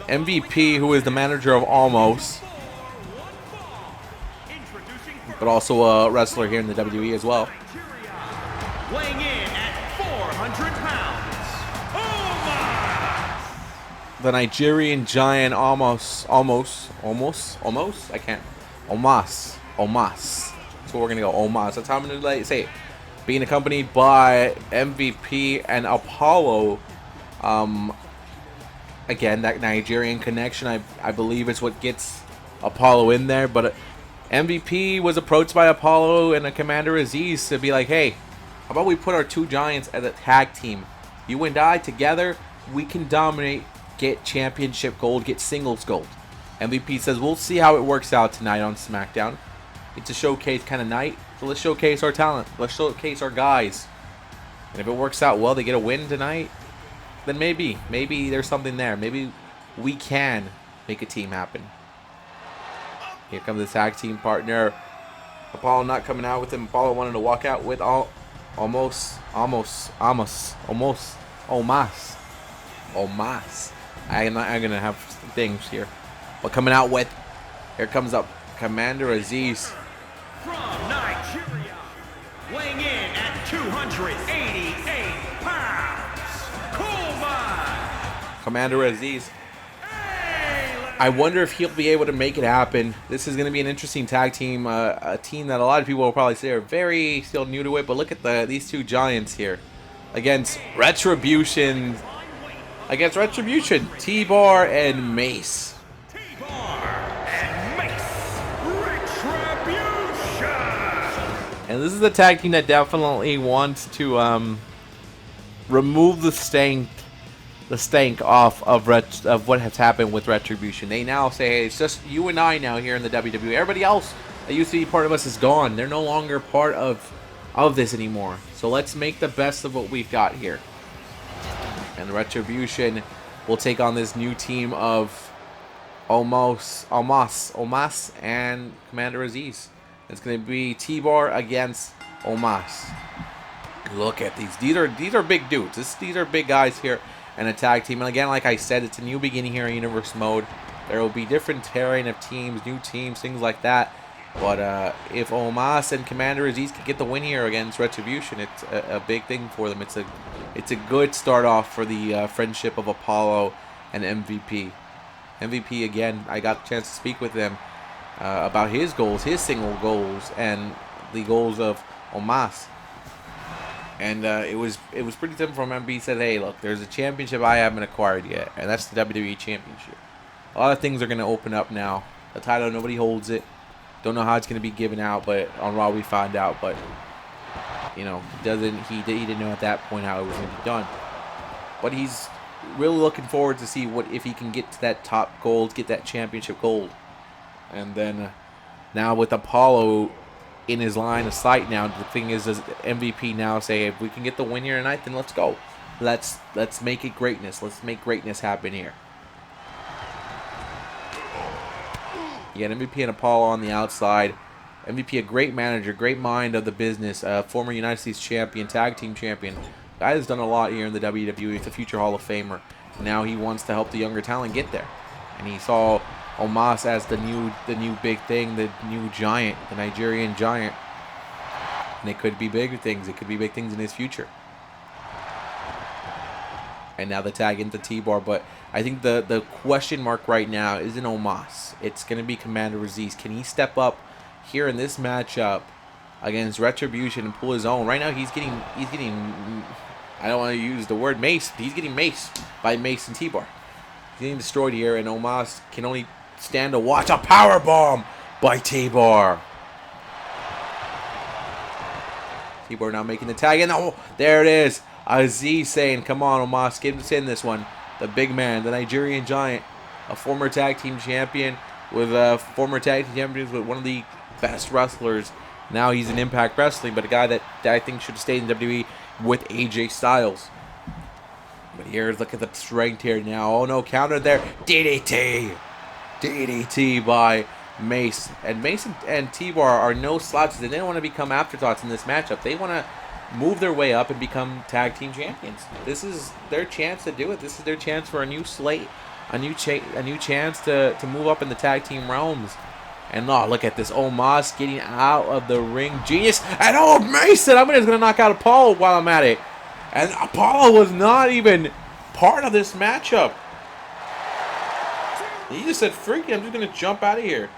Speaker 1: MVP, who is the manager of Almost, but also a wrestler here in the WWE as well.
Speaker 2: Weighing in at 400 pounds,
Speaker 1: The Nigerian giant Omos. I can't. Omos. That's what we're gonna go. Omos. That's how I'm gonna say it. Being accompanied by MVP and Apollo. Again, that Nigerian connection, I believe, is what gets Apollo in there. But MVP was approached by Apollo and Commander Aziz to be like, hey, how about we put our two giants as a tag team? You and I together, we can dominate get championship gold, get singles gold. MVP says, we'll see how it works out tonight on Smackdown. It's a showcase kind of night, so let's showcase our talent. Let's showcase our guys. And if it works out well, they get a win tonight, then maybe there's something there. Maybe we can make a team happen. Here comes the tag team partner. Apollo not coming out with him. Apollo wanted to walk out with Omos. I'm gonna have things here, but coming out with, here comes up Commander Aziz
Speaker 2: From Nigeria, weighing in at 288 pounds, Kuma.
Speaker 1: Commander Aziz. I wonder if he'll be able to make it happen. This is going to be an interesting tag team, a team that a lot of people will probably say are very still new to it. But look at these two giants here against Retribution. T-Bar and Mace.
Speaker 2: T-Bar and Mace. Retribution.
Speaker 1: And this is a tag team that definitely wants to remove the stank off of what has happened with Retribution. They now say, hey, it's just you and I now here in the WWE. Everybody else that used to be part of us is gone. They're no longer part of this anymore. So let's make the best of what we've got here. And Retribution will take on this new team of Omos and Commander Aziz. It's going to be T-Bar against Omos. Look at these. These are big dudes. These are big guys here. And a tag team. And again, like I said, it's a new beginning here in Universe Mode. There will be different terrain of teams, new teams, things like that. But if Omos and Commander Aziz can get the win here against Retribution, it's a big thing for them. It's a good start off for the friendship of Apollo and MVP. MVP, again, I got the chance to speak with him about his goals, his single goals, and the goals of Omos. And it was pretty simple from him. He said, hey, look, there's a championship I haven't acquired yet, and that's the WWE Championship. A lot of things are going to open up now. The title, nobody holds it. Don't know how it's going to be given out, but on Raw we found out. But, you know, he didn't know at that point how it was going to be done. But he's really looking forward to see if he can get to that top gold, get that championship gold. And then now with Apollo in his line of sight now, the thing is, does MVP now say, if we can get the win here tonight, then let's go. Let's make it greatness. Let's make greatness happen here. You got MVP and Apollo on the outside. MVP, a great manager, great mind of the business, former United States champion, tag team champion. Guy has done a lot here in the WWE. He's a future Hall of Famer. Now he wants to help the younger talent get there. And he saw Omos as the new big thing, the new giant, the Nigerian giant. And it could be bigger things. It could be big things in his future. And now the tag into T-Bar. But I think the question mark right now isn't Omos. It's going to be Commander Aziz. Can he step up here in this matchup against Retribution and pull his own? Right now he's getting I don't want to use the word mace, but he's getting maced by Mace and T-Bar. He's getting destroyed here, and Omos can only stand to watch a power bomb by T-Bar. T-Bar now making the tag, and oh, there it is. Aziz saying, come on, Omos, get us in this one. The big man, the Nigerian giant, a former tag team champion with former tag team champions with one of the best wrestlers. Now he's in Impact Wrestling, but a guy that I think should have stayed in WWE with AJ Styles. But here's, look at the strength here now. Oh no, counter there. DDT. DDT by Mace. And Mace and T-Bar are no slouches. And they don't want to become afterthoughts in this matchup. They want to move their way up and become tag team champions. This is their chance to do it. This is their chance for a new slate, a new chance to move up in the tag team realms. And oh, look at this. Omos getting out of the ring. Genius. And oh, Mason, I'm just going to knock out Apollo while I'm at it. And Apollo was not even part of this matchup. He just said, freak it, I'm just going to jump out of here.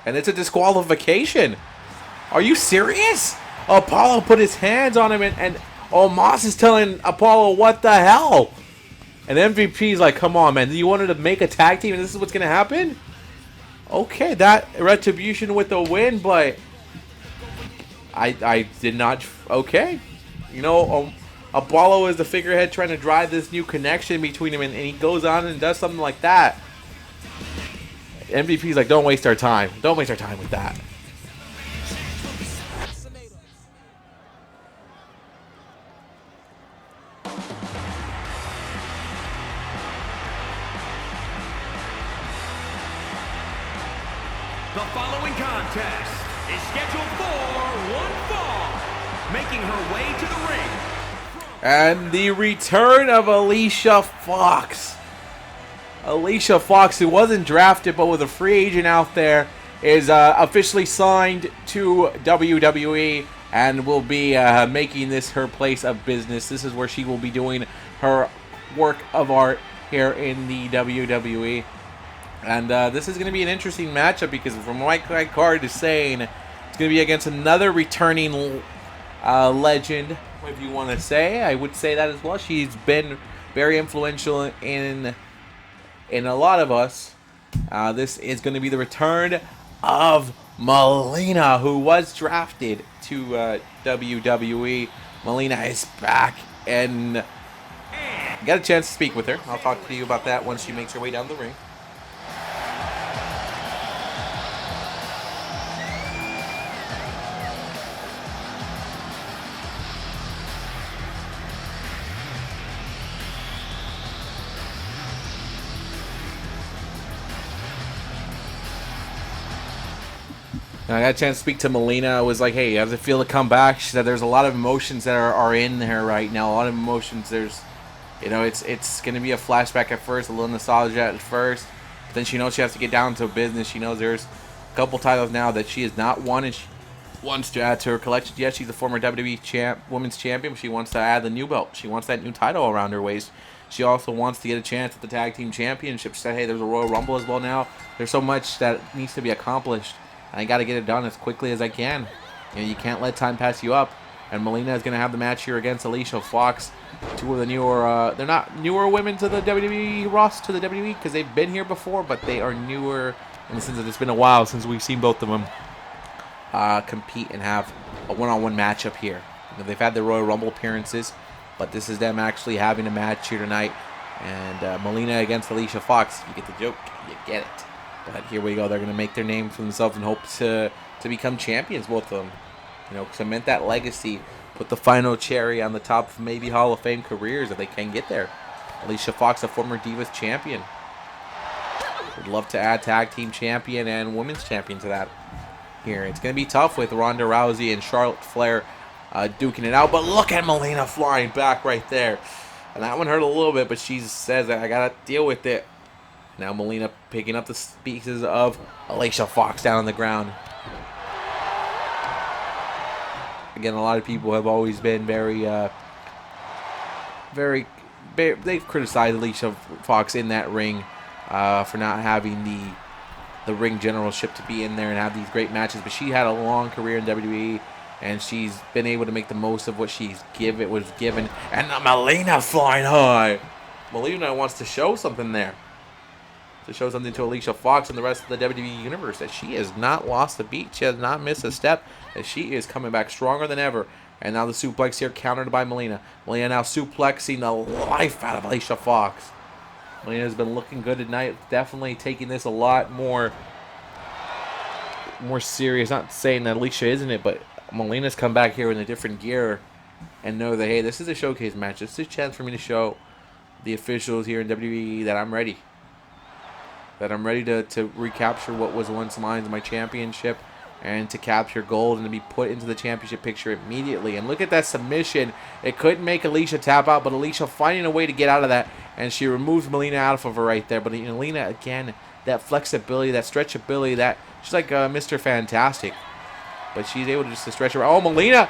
Speaker 1: And it's a disqualification. Are you serious? Apollo put his hands on him, and Omos is telling Apollo, what the hell? And MVP's like, come on, man. You wanted to make a tag team, and this is what's going to happen? Okay, that Retribution with the win, but I did not. Okay, you know, Apollo is the figurehead trying to drive this new connection between him, and he goes on and does something like that. MVP's like, don't waste our time. Don't waste our time with that.
Speaker 2: The following contest is scheduled for one fall, making her way to the ring.
Speaker 1: And the return of Alicia Fox. Alicia Fox, who wasn't drafted but was a free agent out there, is officially signed to WWE and will be making this her place of business. This is where she will be doing her work of art here in the WWE. And this is going to be an interesting matchup because from what my card is saying, it's going to be against another returning legend, if you want to say. I would say that as well. She's been very influential in a lot of us. This is going to be the return of Melina, who was drafted to WWE. Melina is back, and got a chance to speak with her. I'll talk to you about that once she makes her way down the ring. I got a chance to speak to Melina. I was like, hey, how does it feel to come back? She said there's a lot of emotions that are in there right now. A lot of emotions. There's, you know, it's going to be a flashback at first, a little nostalgia at first. But then she knows she has to get down to business. She knows there's a couple titles now that she has not won and she wants to add to her collection. Yes, she's a former WWE Women's Champion, but she wants to add the new belt. She wants that new title around her waist. She also wants to get a chance at the Tag Team Championship. She said, hey, there's a Royal Rumble as well now. There's so much that needs to be accomplished. I got to get it done as quickly as I can. You know, you can't let time pass you up. And Melina is going to have the match here against Alicia Fox. Two of the newer, they're not newer women to the WWE roster, to the WWE, because they've been here before, but they are newer in the sense that it's been a while since we've seen both of them compete and have a one-on-one matchup here. You know, they've had their Royal Rumble appearances, but this is them actually having a match here tonight. And Melina against Alicia Fox. You get the joke, you get it. But here we go. They're going to make their name for themselves and hope to become champions, both of them. You know, cement that legacy. Put the final cherry on the top of maybe Hall of Fame careers if they can get there. Alicia Fox, a former Divas champion. Would love to add Tag Team Champion and Women's Champion to that here. It's going to be tough with Ronda Rousey and Charlotte Flair duking it out. But look at Melina flying back right there. And that one hurt a little bit, but she says, I got to deal with it. Now Melina picking up the pieces of Alicia Fox down on the ground. Again, a lot of people have always been they've criticized Alicia Fox in that ring for not having the ring generalship to be in there and have these great matches. But she had a long career in WWE, and she's been able to make the most of what was given. And Melina flying high. Melina wants to show something there. To show something to Alicia Fox and the rest of the WWE Universe that she has not lost a beat. She has not missed a step. That she is coming back stronger than ever. And now the suplex here countered by Melina. Melina now suplexing the life out of Alicia Fox. Melina has been looking good tonight. Definitely taking this a lot more serious. Not saying that Alicia isn't it, but Melina's come back here in a different gear and know that, hey, this is a showcase match. This is a chance for me to show the officials here in WWE that I'm ready. That I'm ready to recapture what was once mine, my championship, and to capture gold and to be put into the championship picture immediately. And look at that submission. It couldn't make Alicia tap out, but Alicia finding a way to get out of that, and she removes Melina out of her right there. But Melina, again, that flexibility, that stretchability, that she's like Mr. Fantastic. But she's able to just to stretch her. Oh, Melina!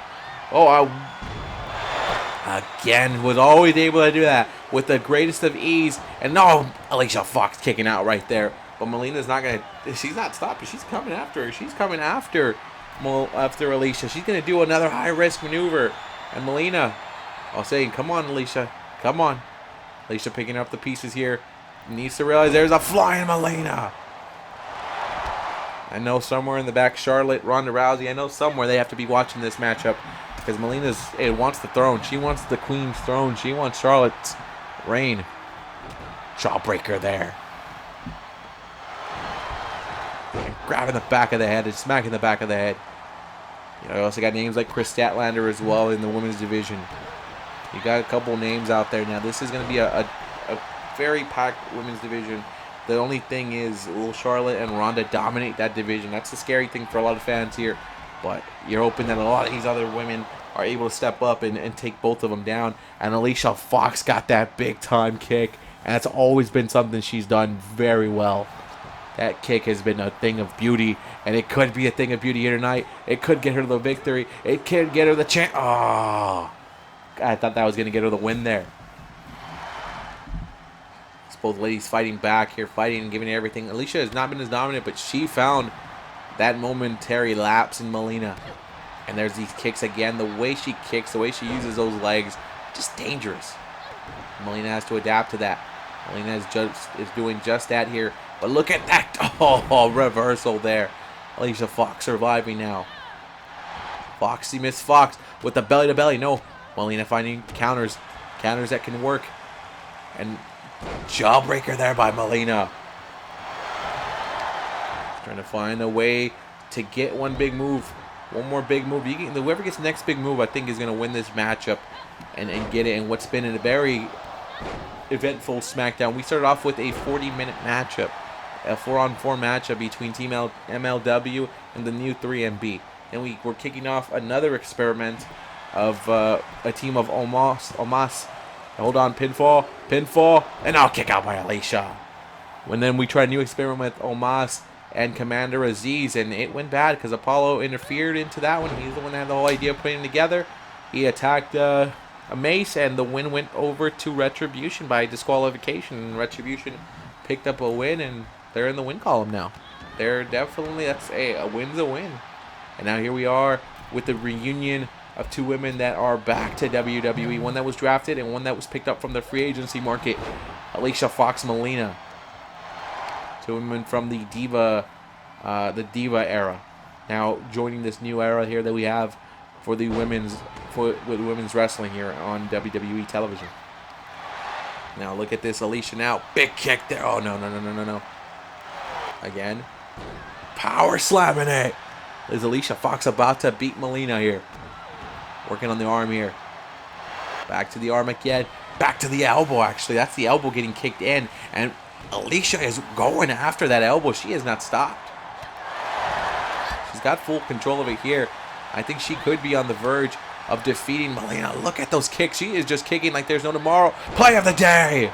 Speaker 1: Again, was always able to do that with the greatest of ease. And no, Alicia Fox kicking out right there. But Melina's not going to, she's not stopping. She's coming after her. She's coming after Alicia. She's going to do another high-risk maneuver. And Melina, saying, come on, Alicia. Come on. Alicia picking up the pieces here. Needs to realize there's a flying Melina. I know somewhere in the back, Charlotte, Ronda Rousey, I know somewhere they have to be watching this matchup because Melina wants the throne. She wants the Queen's throne. She wants Charlotte's reign. Jawbreaker there. And grabbing the back of the head and smacking the back of the head. You know, I also got names like Chris Statlander as well in the women's division. You got a couple names out there now. This is going to be a very packed women's division. The only thing is, will Charlotte and Ronda dominate that division? That's the scary thing for a lot of fans here. But you're hoping that a lot of these other women are able to step up and take both of them down. And Alicia Fox got that big-time kick. And that's always been something she's done very well. That kick has been a thing of beauty. And it could be a thing of beauty here tonight. It could get her the victory. It could get her the chance. Oh, I thought that was going to get her the win there. Both ladies fighting back here, fighting and giving it everything. Alicia has not been as dominant, but she found that momentary lapse in Melina. And there's these kicks again. The way she kicks, the way she uses those legs, just dangerous. Melina has to adapt to that. Melina is doing just that here. But look at that. Oh, reversal there. Alicia Fox surviving now. Foxy Miss Fox with the belly to belly. No, Melina finding counters that can work. And jawbreaker there by Melina. Trying to find a way to get one big move. One more big move. Whoever gets the next big move, I think, is going to win this matchup and get it. And what's been a very eventful SmackDown. We started off with a 40-minute matchup. A 4-on-4 matchup between Team MLW and the new 3MB. And we're kicking off another experiment of a team of Omos. Hold on, pinfall, and I'll kick out by Alicia. And then we tried a new experiment with Omos and Commander Aziz, and it went bad because Apollo interfered into that one. He's the one that had the whole idea of putting them together. He attacked a mace, and the win went over to Retribution by disqualification. And Retribution picked up a win, and they're in the win column now. They're definitely, a win's a win. And now here we are with the reunion of two women that are back to WWE. One that was drafted and one that was picked up from the free agency market. Alicia Fox, Melina. Two women from the Diva era. Now joining this new era here that we have for the women's wrestling here on WWE television. Now look at this, Alicia now. Big kick there. Oh, no. Again. Power slamming it. Is Alicia Fox about to beat Melina here? Working on the arm here. Back to the arm again. Back to the elbow, actually. That's the elbow getting kicked in. And Alicia is going after that elbow. She has not stopped. She's got full control of it here. I think she could be on the verge of defeating Melina. Look at those kicks. She is just kicking like there's no tomorrow. Play of the day.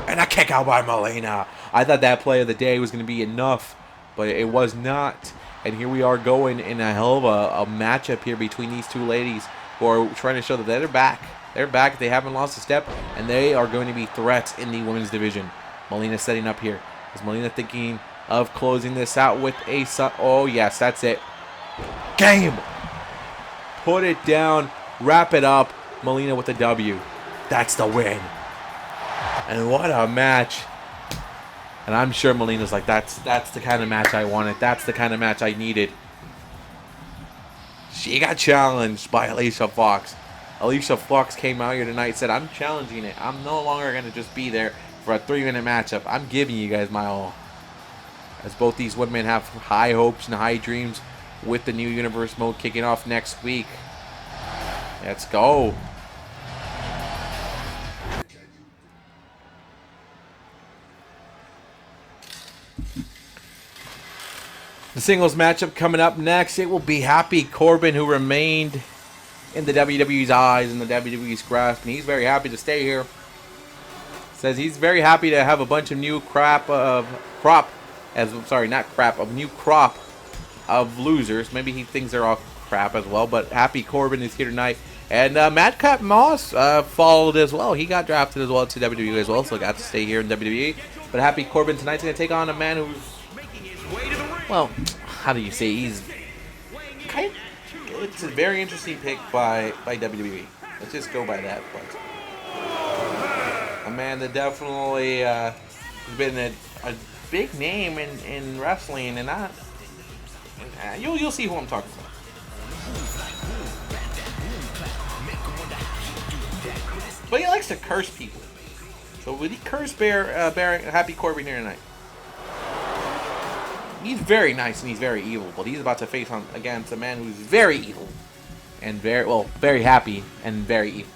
Speaker 1: And a kick out by Melina. I thought that play of the day was going to be enough, but it was not. And here we are going in a hell of a matchup here between these two ladies who are trying to show that they're back. They're back. They haven't lost a step, and they are going to be threats in the women's division. Melina setting up here. Is Melina thinking of closing this out with a... Oh, yes, that's it. Game! Put it down. Wrap it up. Melina with the W. That's the win. And what a match. And I'm sure Melina's like, that's the kind of match I wanted. That's the kind of match I needed. She got challenged by Alicia Fox. Alicia Fox came out here tonight and said, I'm challenging it. I'm no longer going to just be there for a 3-minute matchup. I'm giving you guys my all. As both these women have high hopes and high dreams with the new Universe mode kicking off next week. Let's go. The singles matchup coming up next, it will be Happy Corbin, who remained in the WWE's eyes and the WWE's grasp, and he's very happy to stay here. Says he's very happy to have a bunch of new crop of losers. Maybe he thinks they're all crap as well, but Happy Corbin is here tonight. And Madcap Moss followed as well. He got drafted as well to WWE as well, so got to stay here in WWE. But Happy Corbin tonight's going to take on a man who's, well, how do you say, he's kind of, it's a very interesting pick by WWE. Let's just go by that. But a man that definitely He's been a big name in wrestling, and you'll see who I'm talking about. But he likes to curse people. So would he curse Happy Corbin here tonight? He's very nice and he's very evil, but he's about to face on against a man who's very evil and very happy and very evil.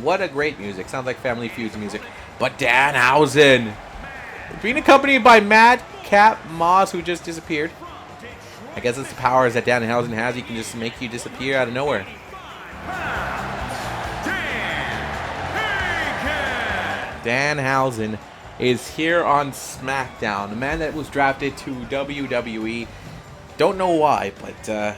Speaker 1: What a great music. Sounds like Family Feud's music. But Danhausen being accompanied by Madcap Moss, who just disappeared. I guess it's the powers that Danhausen has. He can just make you disappear out of nowhere. Danhausen is here on Smackdown. A man that was drafted to WWE. Don't know why, but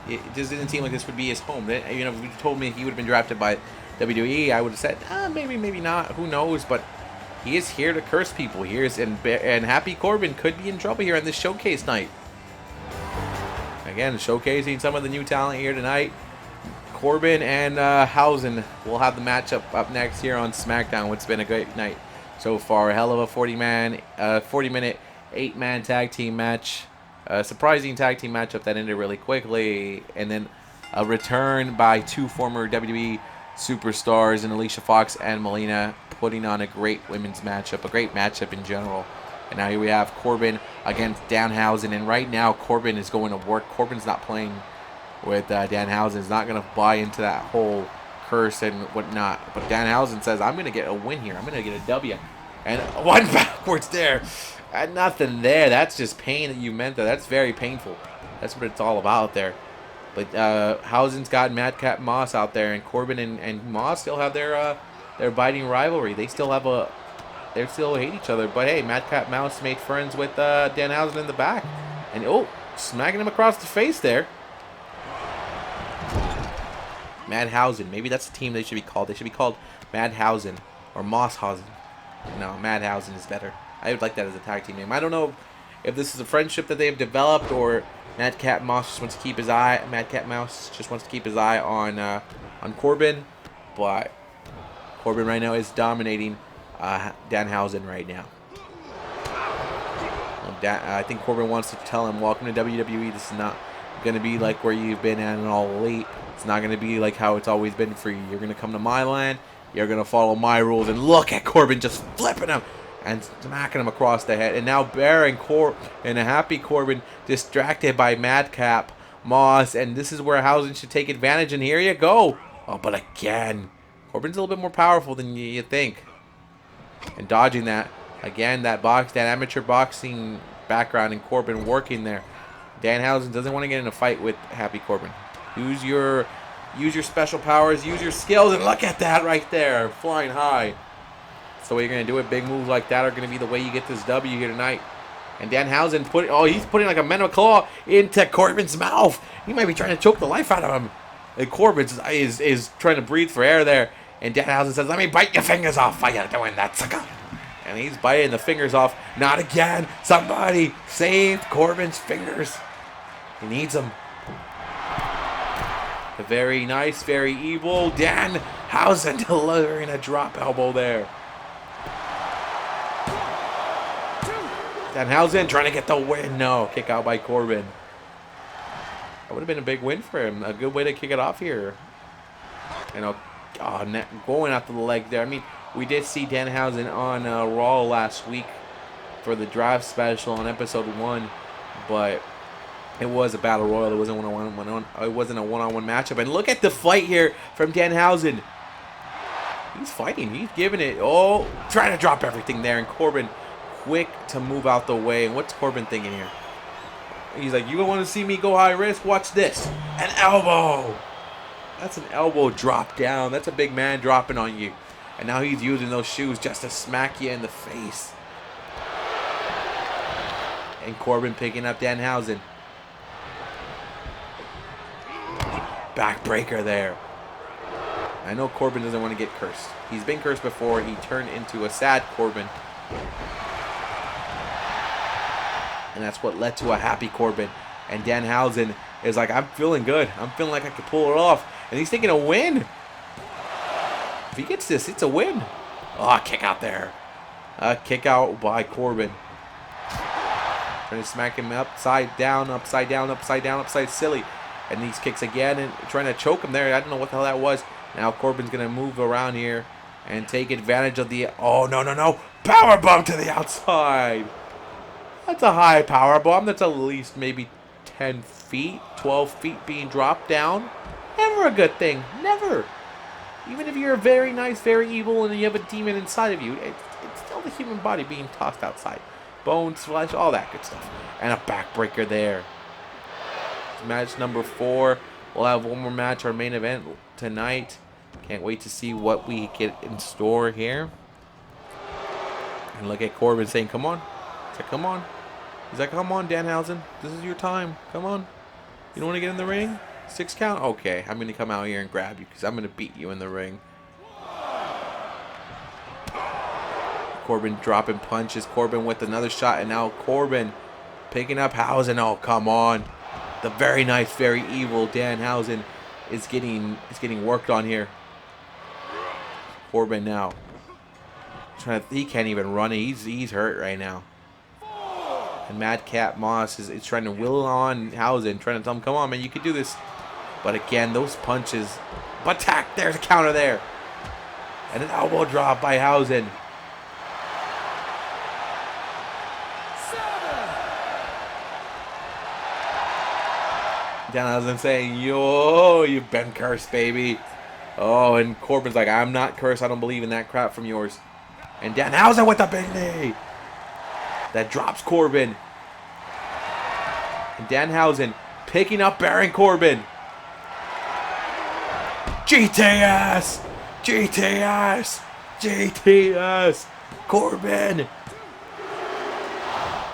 Speaker 1: it just didn't seem like this would be his home. If you told me he would have been drafted by WWE, I would have said, maybe not. Who knows? But he is here to curse people. And Happy Corbin could be in trouble here on this showcase night. Again, showcasing some of the new talent here tonight. Corbin and Hausen will have the matchup up next here on SmackDown. It's been a great night so far. A hell of a 40-minute 8-man tag team match. A surprising tag team matchup that ended really quickly. And then a return by two former WWE superstars in Alicia Fox and Melina, putting on a great women's matchup, a great matchup in general. And now here we have Corbin against Danhausen, and right now Corbin is going to work. Corbin's not playing with Danhausen. He's not going to buy into that whole curse and whatnot. But Danhausen says, I'm going to get a win here. I'm going to get a W. And one backwards there. And nothing there. That's just pain that you meant there. That's very painful. That's what it's all about there. But Hausen's got Madcap Moss out there, and Corbin and Moss still have their biting rivalry. They still hate each other. But hey, Madcap Moss made friends with Danhausen in the back, and smacking him across the face there. Madhausen. Maybe that's the team they should be called. They should be called Madhausen or Mosshausen. No, Madhausen is better. I would like that as a tag team name. I don't know if this is a friendship that they have developed, or Madcap Moss just wants to keep his eye. Madcap Mouse just wants to keep his eye on Corbin, but Corbin right now is dominating Danhausen right now. I think Corbin wants to tell him, welcome to WWE. This is not going to be like where you've been at and all late. It's not going to be like how it's always been for you. You're going to come to my land. You're going to follow my rules. And look at Corbin just flipping him and smacking him across the head. And now Bear and a Happy Corbin distracted by Madcap Moss. And this is where Hausen should take advantage. And here you go. Oh, but again, Corbin's a little bit more powerful than you think. And dodging that. Again, that amateur boxing background in Corbin working there. Danhausen doesn't want to get in a fight with Happy Corbin. Use your special powers, use your skills, and look at that right there, flying high. That's the way you're going to do it. Big moves like that are going to be the way you get this W here tonight. And Danhausen he's putting like a mental claw into Corbin's mouth. He might be trying to choke the life out of him. And Corbin is trying to breathe for air there. And Danhausen says, let me bite your fingers off while you're doing that, sucker. And he's biting the fingers off. Not again. Somebody save Corbin's fingers. He needs them. A very nice, very evil Danhausen delivering a drop elbow there. Danhausen trying to get the win. No, kick out by Corbin. That would have been a big win for him. A good way to kick it off here. Going after the leg there. I mean, we did see Danhausen on Raw last week for the draft special on episode 1, but it was a battle royal. It wasn't It wasn't a one-on-one matchup. And look at the fight here from Danhausen. He's fighting. He's giving it. Oh, trying to drop everything there. And Corbin quick to move out the way. And what's Corbin thinking here? He's like, you don't want to see me go high risk? Watch this. An elbow. That's an elbow drop down. That's a big man dropping on you. And now he's using those shoes just to smack you in the face. And Corbin picking up Danhausen. Backbreaker there. I know Corbin doesn't want to get cursed. He's been cursed before. He turned into a sad Corbin. And that's what led to a happy Corbin. And Danhausen is like, I'm feeling good. I'm feeling like I could pull it off. And he's taking a win. If he gets this, it's a win. Oh, kick out there. A kick out by Corbin. Trying to smack him upside down, upside down, upside down, upside silly. And these kicks again and trying to choke him there. I don't know what the hell that was. Now Corbin's going to move around here and take advantage of the... Oh, no, no, no. Power bomb to the outside. That's a high power bomb. That's at least maybe 10 feet, 12 feet being dropped down. Never a good thing. Never. Even if you're very nice, very evil, and you have a demon inside of you, it's still the human body being tossed outside. Bones, flesh, all that good stuff. And a backbreaker there. Match number 4. We'll have one more match, our main event tonight. Can't wait to see what we get in store here. And look at Corbin saying, come on. He's like, come on. He's like, come on, Danhausen. This is your time. Come on. You don't want to get in the ring? 6 count? Okay, I'm going to come out here and grab you because I'm going to beat you in the ring. Corbin dropping punches. Corbin with another shot. And now Corbin picking up Hausen. Oh, come on. The very nice, very evil Danhausen is getting worked on here. Corbin now. He can't even run. He's hurt right now. And Madcap Moss is trying to will on Hausen, trying to tell him, come on, man, you can do this. But again, those punches. But tack, there's a counter there. And an elbow drop by Hausen. Danhausen saying, yo, you've been cursed, baby. Oh, and Corbin's like, I'm not cursed. I don't believe in that crap from yours. And Danhausen with the big knee. That drops Corbin. And Danhausen picking up Baron Corbin. GTS! GTS! GTS! Corbin!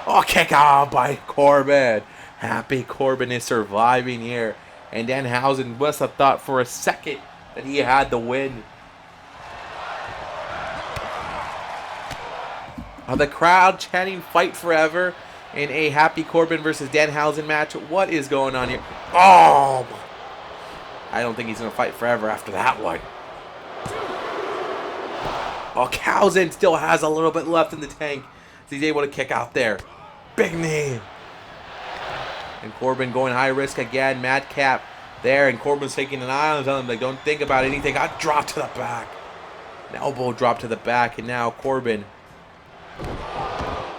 Speaker 1: Oh, kick out by Corbin. Happy Corbin is surviving here. And Danhausen must have thought for a second that he had the win. The crowd chanting fight forever in a Happy Corbin versus Danhausen match. What is going on here? Oh! I don't think he's going to fight forever after that one. Oh, Hausen still has a little bit left in the tank. So he's able to kick out there. Big knee. And Corbin going high risk again. Madcap there. And Corbin's taking an eye on him. Like, don't think about anything. I drop to the back. An elbow drop to the back. And now Corbin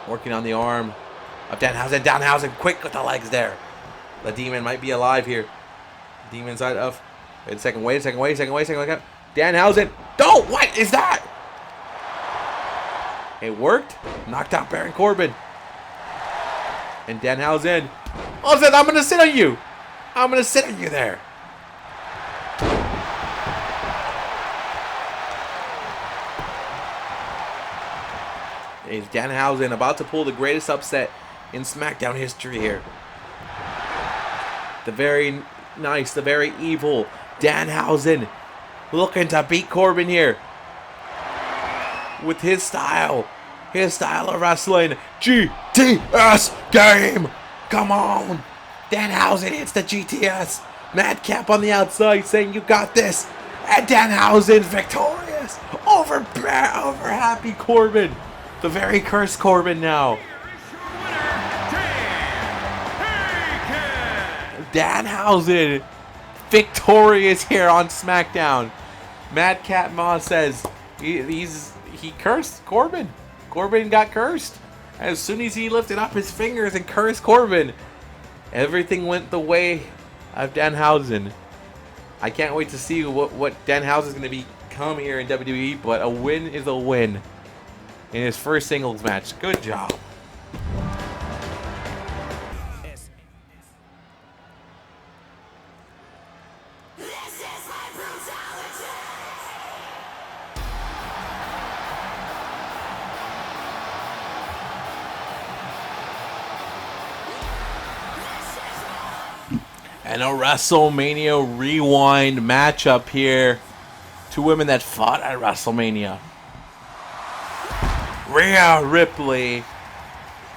Speaker 1: working on the arm of Danhausen. Danhausen quick with the legs there. The demon might be alive here. Demon side of. Wait a second. Wait a second. Wait a second. Wait a second. Danhausen. No! What is that? It worked. Knocked out Baron Corbin. And Danhausen. Oh, said, I'm going to sit on you. I'm going to sit on you there. Is Danhausen about to pull the greatest upset in Smackdown history here. The very nice, the very evil Danhausen looking to beat Corbin here with his style of wrestling. GTS game. Come on. Danhausen hits the GTS. Madcap on the outside saying, you got this. And Danhausen's victorious over Happy Corbin. The very cursed Corbin now. Danhausen victorious here on SmackDown. Madcap Moss says he cursed Corbin. Corbin got cursed. As soon as he lifted up his fingers and cursed Corbin, everything went the way of Danhausen. I can't wait to see what Danhausen is going to become here in WWE, but a win is a win in his first singles match. Good job. And a WrestleMania Rewind matchup here. Two women that fought at WrestleMania. Rhea Ripley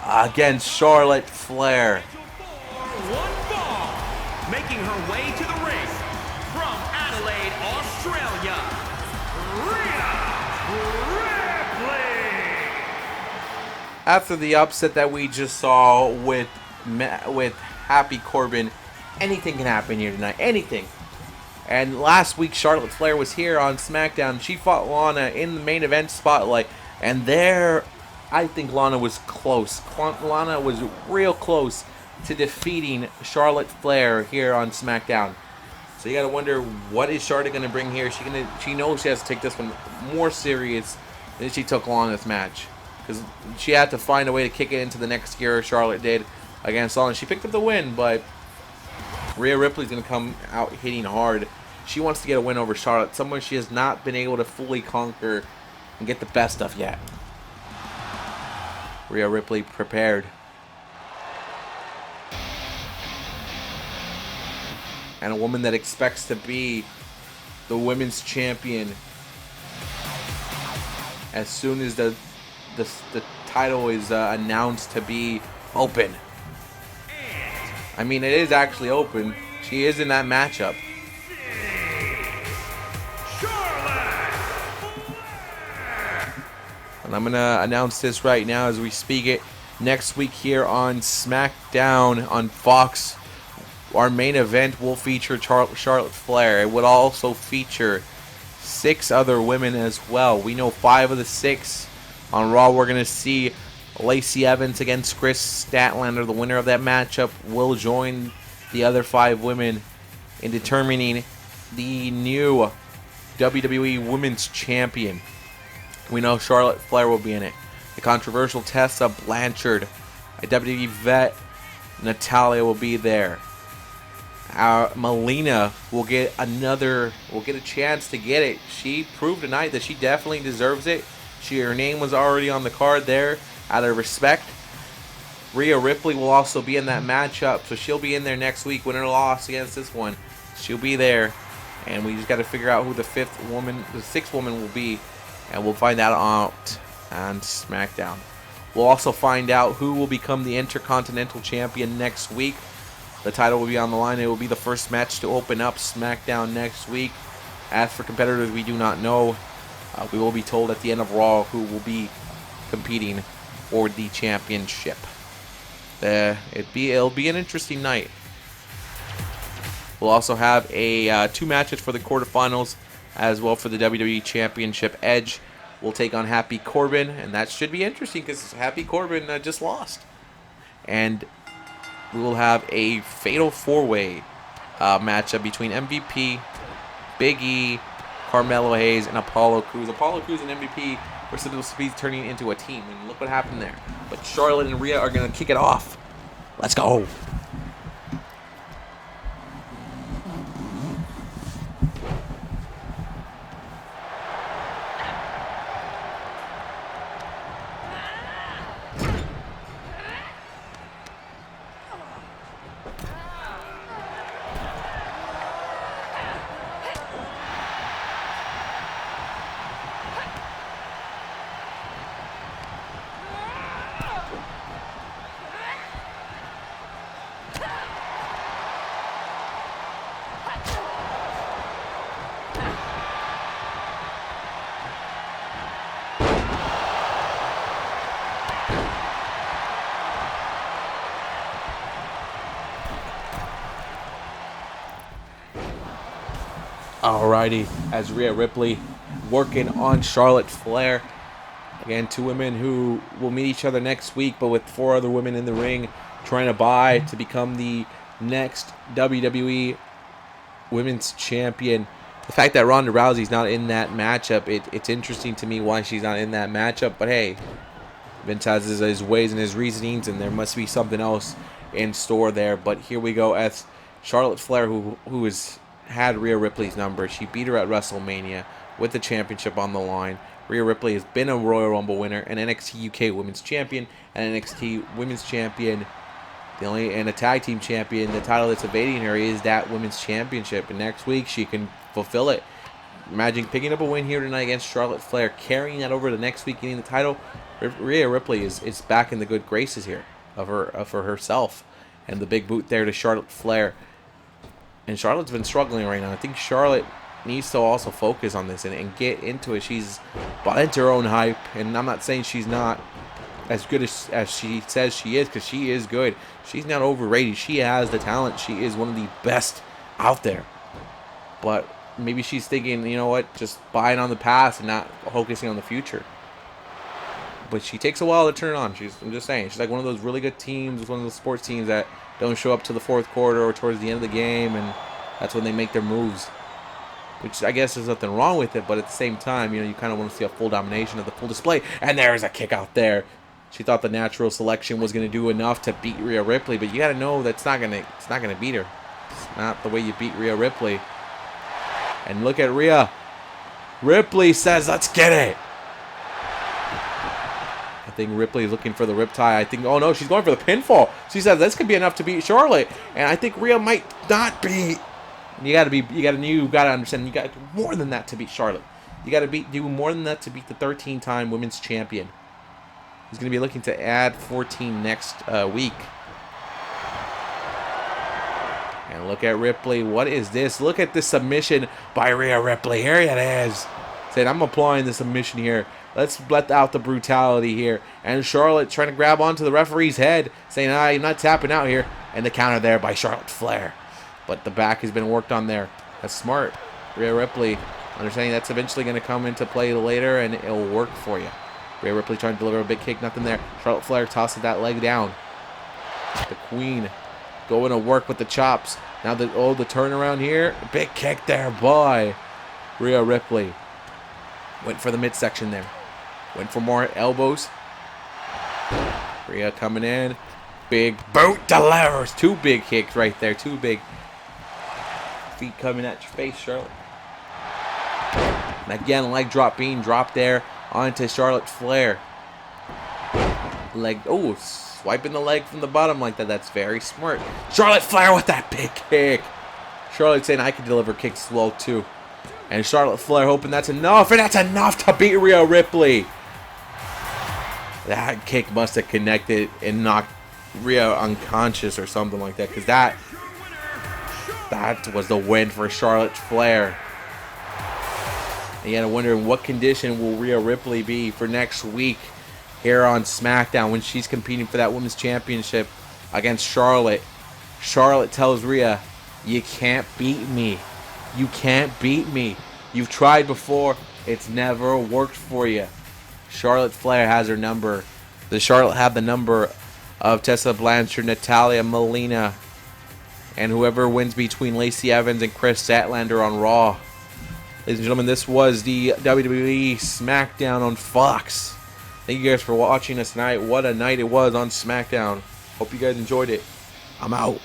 Speaker 1: against Charlotte Flair.
Speaker 2: One fall, making her way to the ring from Adelaide, Australia, Rhea Ripley.
Speaker 1: After the upset that we just saw with Happy Corbin, anything can happen here tonight. Anything. And last week, Charlotte Flair was here on SmackDown. She fought Lana in the main event spotlight. And there, I think Lana was close. Lana was real close to defeating Charlotte Flair here on SmackDown. So you got to wonder, what is Charlotte going to bring here? She knows she has to take this one more serious than she took Lana's match. Because she had to find a way to kick it into the next gear. Charlotte did against Lana. She picked up the win, but Rhea Ripley's going to come out hitting hard. She wants to get a win over Charlotte, someone she has not been able to fully conquer and get the best of yet. Rhea Ripley prepared. And a woman that expects to be the women's champion as soon as the title is announced to be open. I mean, it is actually open. She is in that matchup. And I'm going to announce this right now as we speak it. Next week here on SmackDown on Fox, our main event will feature Charlotte Flair. It would also feature 6 other women as well. We know 5 of the 6. On Raw, we're going to see Lacey Evans against Chris Statlander. The winner of that matchup will join the other 5 women in determining the new WWE Women's Champion. We know Charlotte Flair will be in it. The controversial Tessa Blanchard, a WWE vet, Natalya will be there. Melina will get a chance to get it. She proved tonight that she definitely deserves it. Her name was already on the card there out of respect. Rhea Ripley will also be in that matchup, so she'll be in there next week. Win or loss against this one, she'll be there. And we just got to figure out who the 6th woman will be. And we'll find that out on SmackDown. We'll also find out who will become the Intercontinental Champion next week. The title will be on the line. It will be the first match to open up SmackDown next week. As for competitors, we do not know. We will be told at the end of Raw who will be competing for the championship. It'll be an interesting night. We'll also have 2 matches for the quarterfinals as well for the WWE Championship. Edge will take on Happy Corbin, and that should be interesting because Happy Corbin just lost. And we will have a fatal 4-way matchup between MVP, Big E, Carmelo Hayes, and Apollo Crews. Apollo Crews and MVP were supposed to be turning into a team, and look what happened there. But Charlotte and Rhea are going to kick it off. Let's go. Alrighty, as Rhea Ripley working on Charlotte Flair. Again, 2 women who will meet each other next week, but with 4 other women in the ring trying to vie to become the next WWE Women's Champion. The fact that Ronda Rousey's not in that matchup, it's interesting to me why she's not in that matchup. But hey, Vince has his ways and his reasonings, and there must be something else in store there. But here we go as Charlotte Flair, who has had Rhea Ripley's number. She beat her at WrestleMania with the championship on the line. Rhea Ripley has been a Royal Rumble winner, an NXT UK Women's Champion, and an NXT Women's Champion, and a Tag Team Champion. The title that's evading her is that Women's Championship, and next week she can fulfill it. Imagine picking up a win here tonight against Charlotte Flair, carrying that over to next week, getting the title. Rhea Ripley is back in the good graces here of herself, and the big boot there to Charlotte Flair. And Charlotte's been struggling right now. I think Charlotte needs to also focus on this and get into it. She's bought into her own hype, and I'm not saying she's not as good as she says she is, because she is good. She's not overrated. She has the talent. She is one of the best out there. But maybe she's thinking, you know what, just buying on the past and not focusing on the future. But she takes a while to turn on. I'm just saying, she's like one of those really good teams, one of those sports teams that don't show up to the fourth quarter or towards the end of the game, and that's when they make their moves. Which I guess there's nothing wrong with it, but at the same time, you know, you kind of want to see a full domination of the full display. And there's a kick out there. She thought the natural selection was going to do enough to beat Rhea Ripley, but you got to know that's not going to beat her. It's not the way you beat Rhea Ripley. And look at Rhea. Ripley says, "Let's get it." I think Ripley is looking for the riptide. I think, oh no, she's going for the pinfall. She says this could be enough to beat Charlotte, and I think Rhea might not be. You gotta understand. You got more than that to beat Charlotte. You gotta do more than that to beat the 13-time women's champion. He's gonna be looking to add 14 next week. And look at Ripley. What is this? Look at this submission by Rhea Ripley. Here it is. Saying, I'm applying the submission here. Let's let out the brutality here. And Charlotte trying to grab onto the referee's head, saying, I'm not tapping out here. And the counter there by Charlotte Flair. But the back has been worked on there. That's smart. Rhea Ripley understanding that's eventually going to come into play later, and it'll work for you. Rhea Ripley trying to deliver a big kick, nothing there. Charlotte Flair tosses that leg down. The Queen going to work with the chops. Now the turnaround here. Big kick there by Rhea Ripley. Went for the midsection there. Went for more elbows. Rhea coming in. Big boot delivers. Two big kicks right there. Two big feet coming at your face, Charlotte. And again, leg drop being dropped there onto Charlotte Flair. Leg, oh, swiping the leg from the bottom like that. That's very smart. Charlotte Flair with that big kick. Charlotte saying I can deliver kicks low too. And Charlotte Flair hoping that's enough. And that's enough to beat Rhea Ripley. That kick must have connected and knocked Rhea unconscious or something like that. Because that was the win for Charlotte Flair. And you gotta wonder in what condition will Rhea Ripley be for next week here on SmackDown when she's competing for that women's championship against Charlotte. Charlotte tells Rhea, you can't beat me. You can't beat me. You've tried before. It's never worked for you. Charlotte Flair has her number. The Charlotte have the number of Tessa Blanchard, Natalia Molina, and whoever wins between Lacey Evans and Chris Statlander on Raw. Ladies and gentlemen, this was the WWE SmackDown on Fox. Thank you guys for watching us tonight. What a night it was on SmackDown. Hope you guys enjoyed it. I'm out.